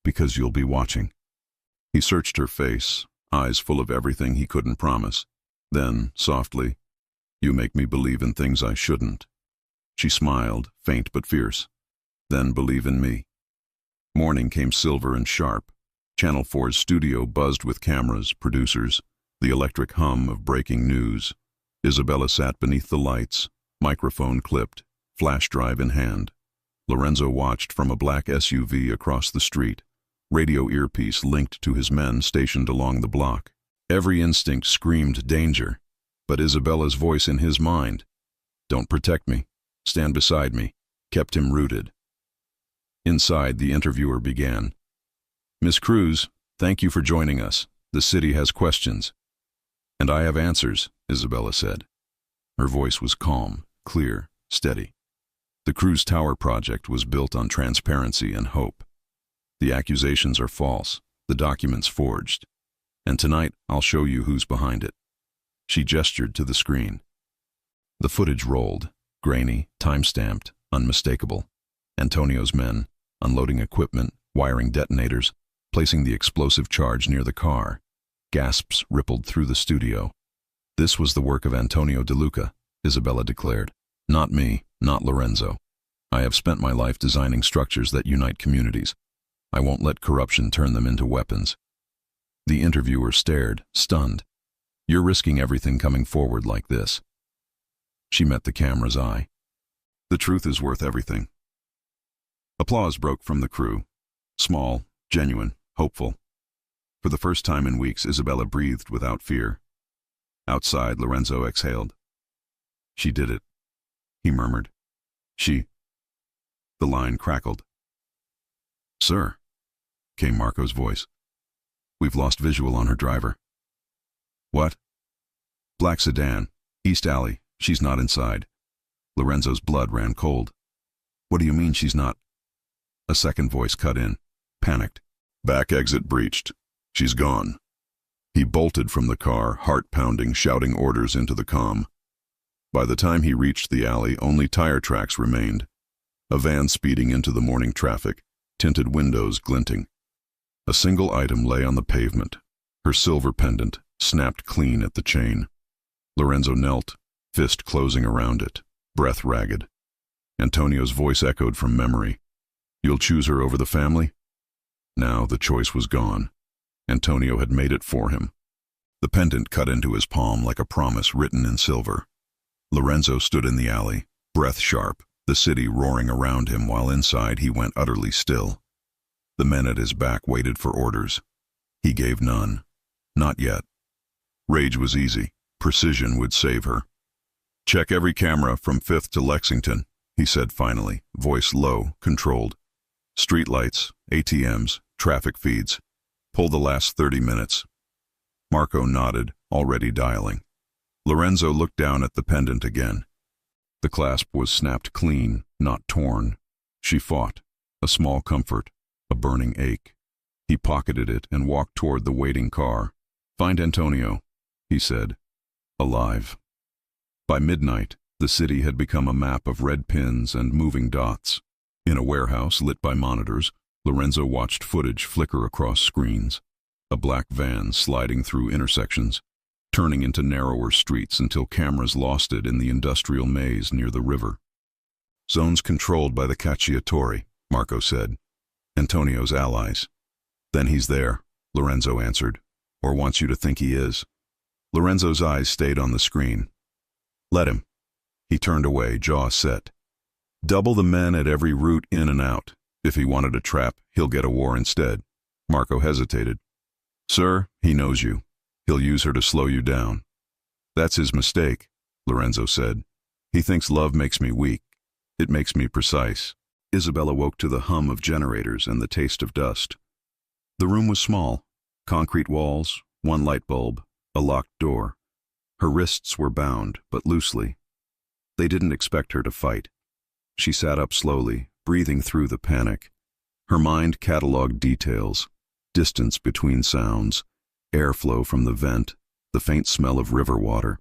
because you'll be watching. He searched her face, eyes full of everything he couldn't promise. Then, softly, you make me believe in things I shouldn't. She smiled, faint but fierce. Then believe in me. Morning came silver and sharp. Channel 4's studio buzzed with cameras, producers, the electric hum of breaking news. Isabella sat beneath the lights, microphone clipped, flash drive in hand. Lorenzo watched from a black SUV across the street, radio earpiece linked to his men stationed along the block. Every instinct screamed danger, but Isabella's voice in his mind, don't protect me, stand beside me, kept him rooted. Inside, the interviewer began. Miss Cruz, thank you for joining us. The city has questions. And I have answers, Isabella said. Her voice was calm, clear, steady. The Cruz Tower project was built on transparency and hope. The accusations are false, the documents forged. And tonight, I'll show you who's behind it. She gestured to the screen. The footage rolled, grainy, time-stamped, unmistakable. Antonio's men, unloading equipment, wiring detonators, placing the explosive charge near the car. Gasps rippled through the studio. This was the work of Antonio De Luca, Isabella declared. Not me, not Lorenzo. I have spent my life designing structures that unite communities. I won't let corruption turn them into weapons. The interviewer stared, stunned. You're risking everything coming forward like this. She met the camera's eye. The truth is worth everything. Applause broke from the crew. Small, genuine, hopeful. For the first time in weeks, Isabella breathed without fear. Outside, Lorenzo exhaled. She did it, he murmured. She. The line crackled. Sir, came Marco's voice. We've lost visual on her driver. What? Black sedan, East Alley. She's not inside. Lorenzo's blood ran cold. What do you mean she's not? A second voice cut in, panicked. Back exit breached. She's gone. He bolted from the car, heart pounding, shouting orders into the comm. By the time he reached the alley, only tire tracks remained. A van speeding into the morning traffic, tinted windows glinting. A single item lay on the pavement, her silver pendant, snapped clean at the chain. Lorenzo knelt, fist closing around it, breath ragged. Antonio's voice echoed from memory. "You'll choose her over the family?" Now the choice was gone. Antonio had made it for him. The pendant cut into his palm like a promise written in silver. Lorenzo stood in the alley, breath sharp, the city roaring around him while inside he went utterly still. The men at his back waited for orders. He gave none. Not yet. Rage was easy. Precision would save her. "Check every camera from 5th to Lexington," he said finally, voice low, controlled. "Streetlights, ATMs, traffic feeds. Pull the last 30 minutes. Marco nodded, already dialing. Lorenzo looked down at the pendant again. The clasp was snapped clean, not torn. She fought, a small comfort, a burning ache. He pocketed it and walked toward the waiting car. "Find Antonio," he said. Alive. By midnight, the city had become a map of red pins and moving dots. In a warehouse lit by monitors, Lorenzo watched footage flicker across screens. A black van sliding through intersections, turning into narrower streets until cameras lost it in the industrial maze near the river. "Zones controlled by the Cacciatori," Marco said. "Antonio's allies." "Then he's there," Lorenzo answered, "or wants you to think he is." Lorenzo's eyes stayed on the screen. "Let him." He turned away, jaw set. "Double the men at every route in and out. If he wanted a trap, he'll get a war instead." Marco hesitated. "Sir, he knows you. He'll use her to slow you down." "That's his mistake," Lorenzo said. "He thinks love makes me weak. It makes me precise." Isabella woke to the hum of generators and the taste of dust. The room was small. Concrete walls, one light bulb, a locked door. Her wrists were bound, but loosely. They didn't expect her to fight. She sat up slowly, breathing through the panic. Her mind cataloged details, distance between sounds, airflow from the vent, the faint smell of river water.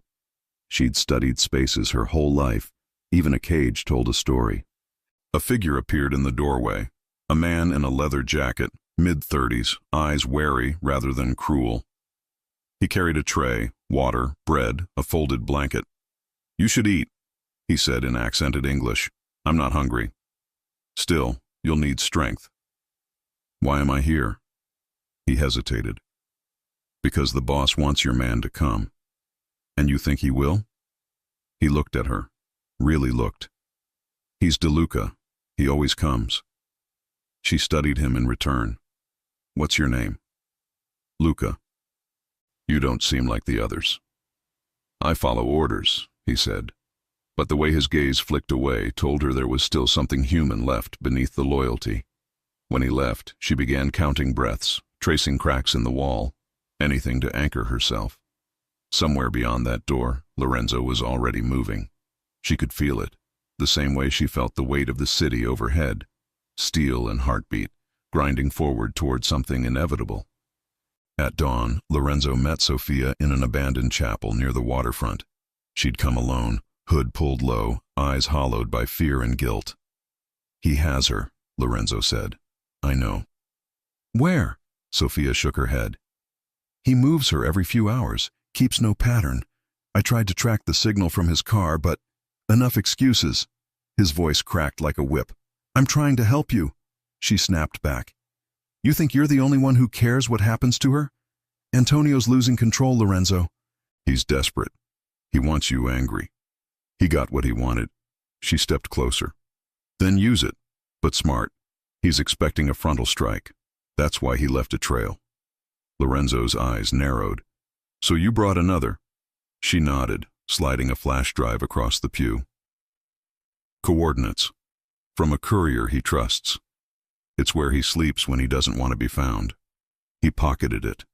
She'd studied spaces her whole life. Even a cage told a story. A figure appeared in the doorway. A man in a leather jacket, mid-30s, eyes wary rather than cruel. He carried a tray, water, bread, a folded blanket. "You should eat," he said in accented English. "I'm not hungry." "Still, you'll need strength." "Why am I here?" He hesitated. "Because the boss wants your man to come." "And you think he will?" He looked at her. Really looked. "He's DeLuca. He always comes." She studied him in return. "What's your name?" "Luca." "You don't seem like the others." "I follow orders," he said. But the way his gaze flicked away told her there was still something human left beneath the loyalty. When he left, she began counting breaths, tracing cracks in the wall, anything to anchor herself. Somewhere beyond that door, Lorenzo was already moving. She could feel it, the same way she felt the weight of the city overhead, steel and heartbeat, grinding forward toward something inevitable. At dawn, Lorenzo met Sofia in an abandoned chapel near the waterfront. She'd come alone, hood pulled low, eyes hollowed by fear and guilt. "He has her," Lorenzo said. "I know." "Where?" Sofia shook her head. "He moves her every few hours, keeps no pattern. I tried to track the signal from his car, but enough excuses." His voice cracked like a whip. "I'm trying to help you," she snapped back. "You think you're the only one who cares what happens to her? Antonio's losing control, Lorenzo." "He's desperate. He wants you angry." He got what he wanted. She stepped closer. "Then use it, but smart. He's expecting a frontal strike. That's why he left a trail." Lorenzo's eyes narrowed. "So you brought another?" She nodded, sliding a flash drive across the pew. "Coordinates. From a courier he trusts. It's where he sleeps when he doesn't want to be found." He pocketed it.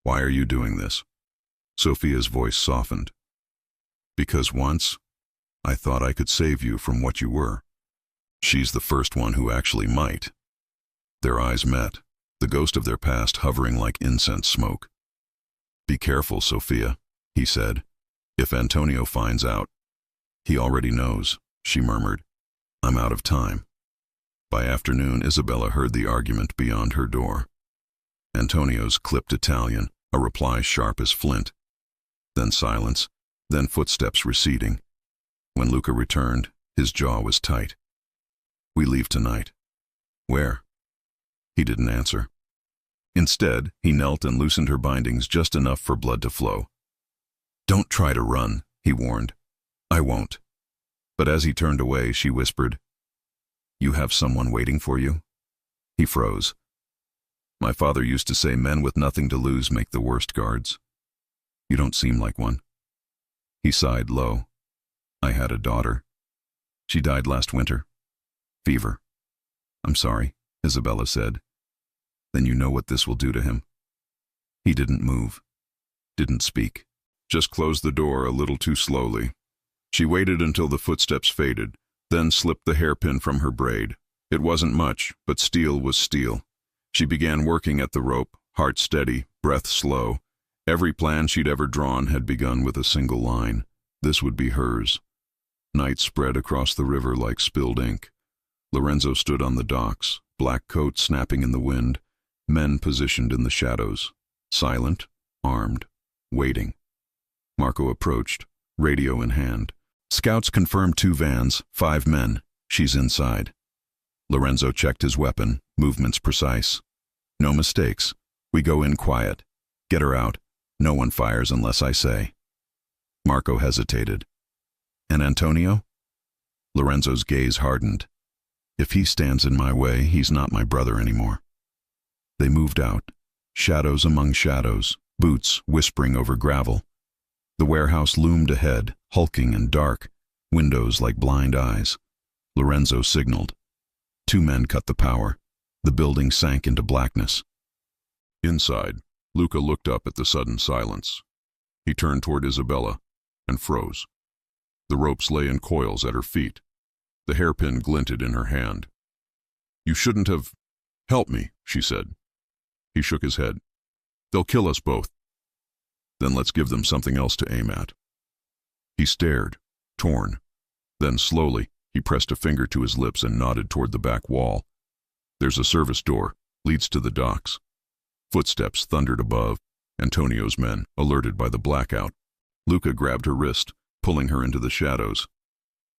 "Why are you doing this?" Sofia's voice softened. "Because once, I thought I could save you from what you were. She's the first one who actually might." Their eyes met, the ghost of their past hovering like incense smoke. Be careful, Sophia, he said. If Antonio finds out. He already knows, she murmured. I'm out of time. By afternoon, Isabella heard the argument beyond her door. Antonio's clipped Italian, a reply sharp as flint. Then silence, then footsteps receding. When Luca returned, his jaw was tight. We leave tonight. Where? He didn't answer. Instead, he knelt and loosened her bindings just enough for blood to flow. Don't try to run, he warned. I won't. But as he turned away, she whispered, You have someone waiting for you? He froze. My father used to say men with nothing to lose make the worst guards. You don't seem like one. He sighed low. I had a daughter. She died last winter. Fever. I'm sorry, Isabella said. Then you know what this will do to him. He didn't move. Didn't speak. Just closed the door a little too slowly. She waited until the footsteps faded, then slipped the hairpin from her braid. It wasn't much, but steel was steel. She began working at the rope, heart steady, breath slow. Every plan she'd ever drawn had begun with a single line. This would be hers. Night spread across the river like spilled ink. Lorenzo stood on the docks, black coat snapping in the wind, men positioned in the shadows, silent, armed, waiting. Marco approached, radio in hand. Scouts confirmed 2 vans, 5 men. She's inside. Lorenzo checked his weapon, movements precise. No mistakes. We go in quiet. Get her out. No one fires unless I say. Marco hesitated. And Antonio? Lorenzo's gaze hardened. If he stands in my way, he's not my brother anymore. They moved out, shadows among shadows, boots whispering over gravel. The warehouse loomed ahead, hulking and dark, windows like blind eyes. Lorenzo signaled. 2 men cut the power. The building sank into blackness. Inside, Luca looked up at the sudden silence. He turned toward Isabella and froze. The ropes lay in coils at her feet. The hairpin glinted in her hand. You shouldn't have... Help me, she said. He shook his head. They'll kill us both. Then let's give them something else to aim at. He stared, torn. Then slowly, he pressed a finger to his lips and nodded toward the back wall. There's a service door, leads to the docks. Footsteps thundered above. Antonio's men, alerted by the blackout. Luca grabbed her wrist, pulling her into the shadows.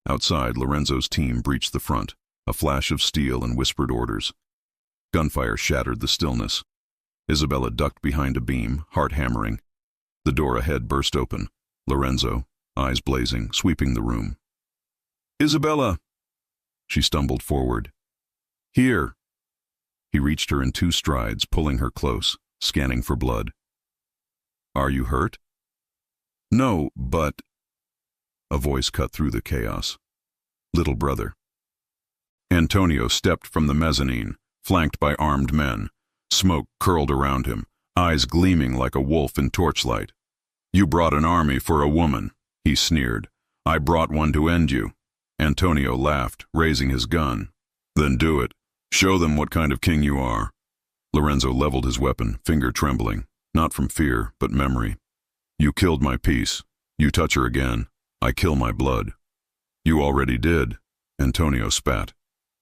Outside, Lorenzo's team breached the front, a flash of steel and whispered orders. Gunfire shattered the stillness. Isabella ducked behind a beam, heart hammering. The door ahead burst open. Lorenzo, eyes blazing, sweeping the room. Isabella! She stumbled forward. Here! He reached her in 2 strides, pulling her close, scanning for blood. Are you hurt? No, but... A voice cut through the chaos. Little brother. Antonio stepped from the mezzanine, flanked by armed men. Smoke curled around him, eyes gleaming like a wolf in torchlight. You brought an army for a woman, he sneered. I brought one to end you. Antonio laughed, raising his gun. Then do it. Show them what kind of king you are. Lorenzo leveled his weapon, finger trembling, not from fear, but memory. You killed my peace. You touch her again. I kill my blood. You already did, Antonio spat,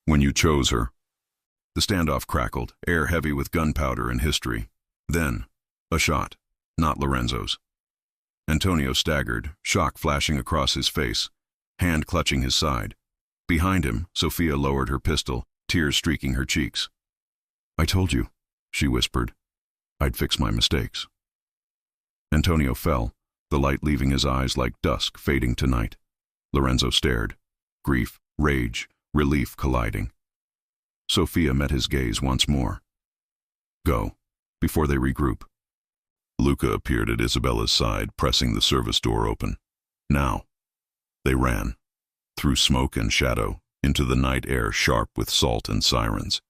when you chose her. The standoff crackled, air heavy with gunpowder and history. Then, a shot, not Lorenzo's. Antonio staggered, shock flashing across his face, hand clutching his side. Behind him, Sophia lowered her pistol, tears streaking her cheeks. I told you, she whispered. I'd fix my mistakes. Antonio fell, the light leaving his eyes like dusk fading to night. Lorenzo stared, grief, rage, relief colliding. Sophia met his gaze once more. Go, before they regroup. Luca appeared at Isabella's side, pressing the service door open. Now. They ran, through smoke and shadow, into the night air sharp with salt and sirens.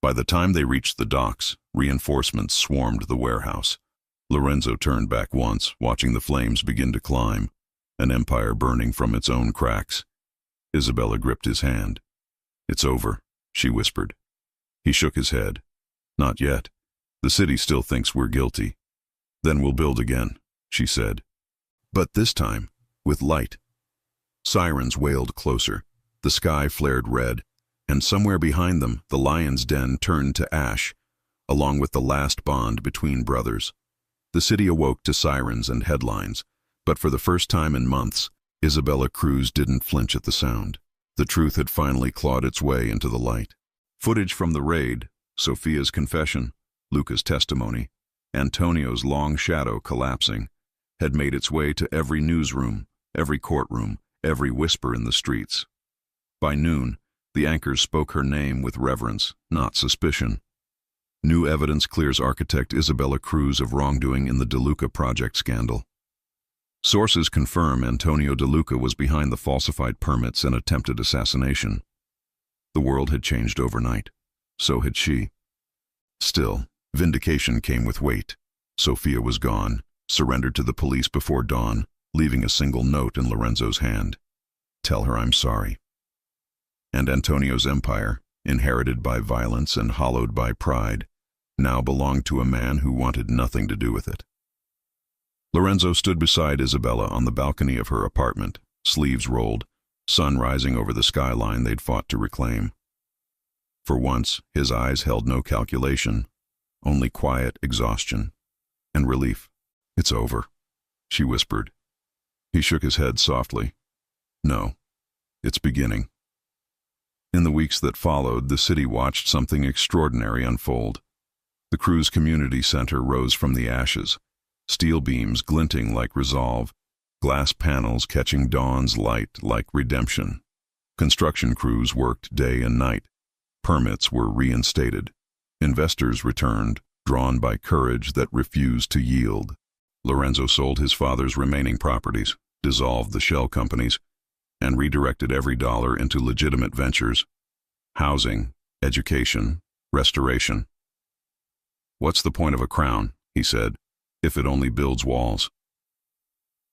By the time they reached the docks, reinforcements swarmed the warehouse. Lorenzo turned back once, watching the flames begin to climb, an empire burning from its own cracks. Isabella gripped his hand. It's over, she whispered. He shook his head. Not yet. The city still thinks we're guilty. Then we'll build again, she said. But this time, with light. Sirens wailed closer. The sky flared red, and somewhere behind them, the lion's den turned to ash, along with the last bond between brothers. The city awoke to sirens and headlines, but for the first time in months, Isabella Cruz didn't flinch at the sound. The truth had finally clawed its way into the light. Footage from the raid, Sofia's confession, Luca's testimony, Antonio's long shadow collapsing, had made its way to every newsroom, every courtroom, every whisper in the streets. By noon, the anchors spoke her name with reverence, not suspicion. New evidence clears architect Isabella Cruz of wrongdoing in the De Luca project scandal. Sources confirm Antonio De Luca was behind the falsified permits and attempted assassination. The world had changed overnight. So had she. Still, vindication came with weight. Sofia was gone, surrendered to the police before dawn, leaving a single note in Lorenzo's hand. Tell her I'm sorry. And Antonio's empire, inherited by violence and hollowed by pride, now belonged to a man who wanted nothing to do with it. Lorenzo stood beside Isabella on the balcony of her apartment, sleeves rolled, sun rising over the skyline they'd fought to reclaim. For once, his eyes held no calculation, only quiet exhaustion and relief. It's over, she whispered. He shook his head softly. No, it's beginning. In the weeks that followed, the city watched something extraordinary unfold. The Cruz Community Center rose from the ashes, steel beams glinting like resolve, glass panels catching dawn's light like redemption. Construction crews worked day and night. Permits were reinstated. Investors returned, drawn by courage that refused to yield. Lorenzo sold his father's remaining properties, dissolved the shell companies, and redirected every dollar into legitimate ventures: housing, education, restoration. What's the point of a crown, he said, if it only builds walls?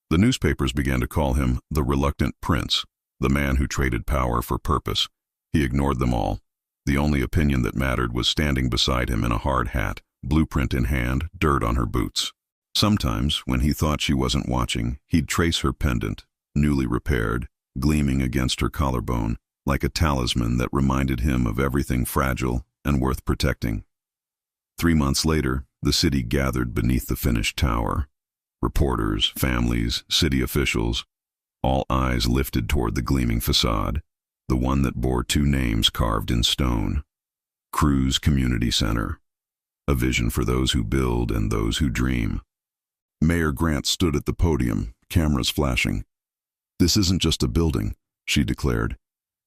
The newspapers began to call him the reluctant prince, the man who traded power for purpose. He ignored them all. The only opinion that mattered was standing beside him in a hard hat, blueprint in hand, dirt on her boots. Sometimes, when he thought she wasn't watching, he'd trace her pendant, newly repaired, gleaming against her collarbone, like a talisman that reminded him of everything fragile and worth protecting. 3 months later, the city gathered beneath the finished tower. Reporters, families, city officials, all eyes lifted toward the gleaming facade, the one that bore 2 names carved in stone: Cruz Community Center, a vision for those who build and those who dream. Mayor Grant stood at the podium, cameras flashing. This isn't just a building, she declared.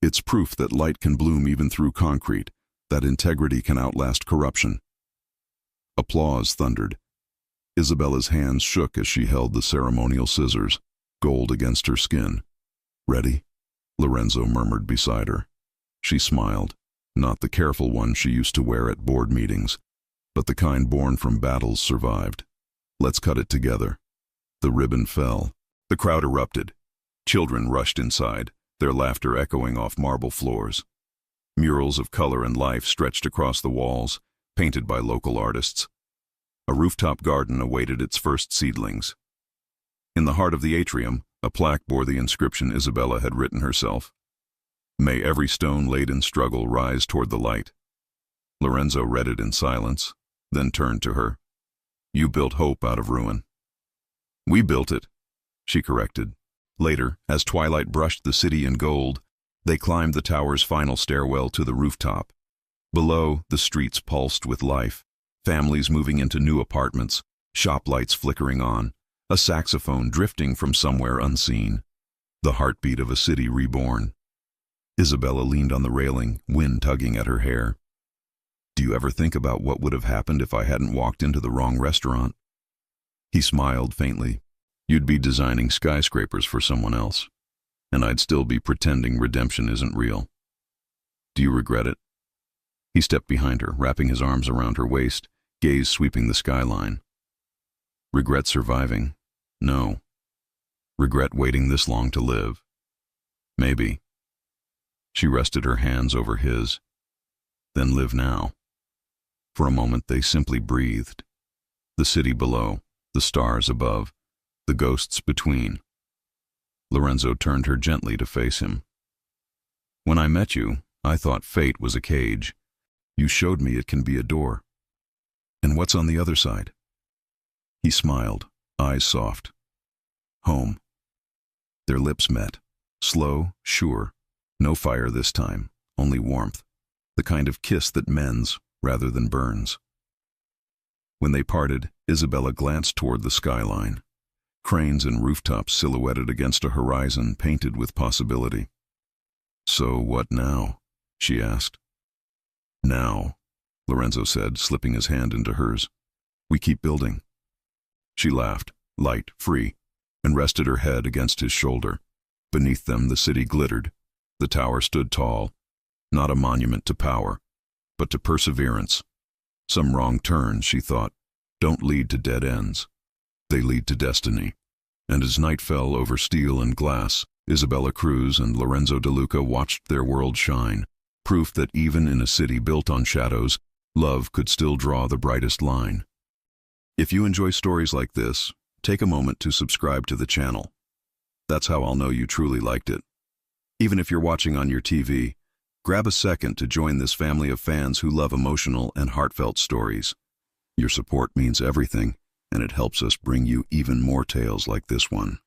It's proof that light can bloom even through concrete, that integrity can outlast corruption. Applause thundered. Isabella's hands shook as she held the ceremonial scissors, gold against her skin. Ready? Lorenzo murmured beside her. She smiled, not the careful one she used to wear at board meetings, but the kind born from battles survived. Let's cut it together. The ribbon fell. The crowd erupted. Children rushed inside, their laughter echoing off marble floors. Murals of color and life stretched across the walls, painted by local artists. A rooftop garden awaited its first seedlings. In the heart of the atrium, a plaque bore the inscription Isabella had written herself. May every stone laid in struggle rise toward the light. Lorenzo read it in silence, then turned to her. You built hope out of ruin. We built it, she corrected. Later, as twilight brushed the city in gold, they climbed the tower's final stairwell to the rooftop. Below, the streets pulsed with life, families moving into new apartments, shop lights flickering on, a saxophone drifting from somewhere unseen. The heartbeat of a city reborn. Isabella leaned on the railing, wind tugging at her hair. Do you ever think about what would have happened if I hadn't walked into the wrong restaurant? He smiled faintly. You'd be designing skyscrapers for someone else, and I'd still be pretending redemption isn't real. Do you regret it? He stepped behind her, wrapping his arms around her waist, gaze sweeping the skyline. Regret surviving? No. Regret waiting this long to live? Maybe. She rested her hands over his. Then live now. For a moment they simply breathed. The city below, the stars above, the ghosts between. Lorenzo turned her gently to face him. When I met you, I thought fate was a cage. You showed me it can be a door. And what's on the other side? He smiled, eyes soft. Home. Their lips met. Slow, sure. No fire this time, only warmth. The kind of kiss that mends rather than burns. When they parted, Isabella glanced toward the skyline. Cranes and rooftops silhouetted against a horizon painted with possibility. So what now? She asked. Now, Lorenzo said, slipping his hand into hers. We keep building. She laughed, light, free, and rested her head against his shoulder. Beneath them the city glittered. The tower stood tall, not a monument to power, but to perseverance. Some wrong turns, she thought, don't lead to dead ends. They lead to destiny. And as night fell over steel and glass, Isabella Cruz and Lorenzo De Luca watched their world shine, proof that even in a city built on shadows, love could still draw the brightest line. If you enjoy stories like this, take a moment to subscribe to the channel. That's how I'll know you truly liked it. Even if you're watching on your TV, grab a second to join this family of fans who love emotional and heartfelt stories. Your support means everything, and it helps us bring you even more tales like this one.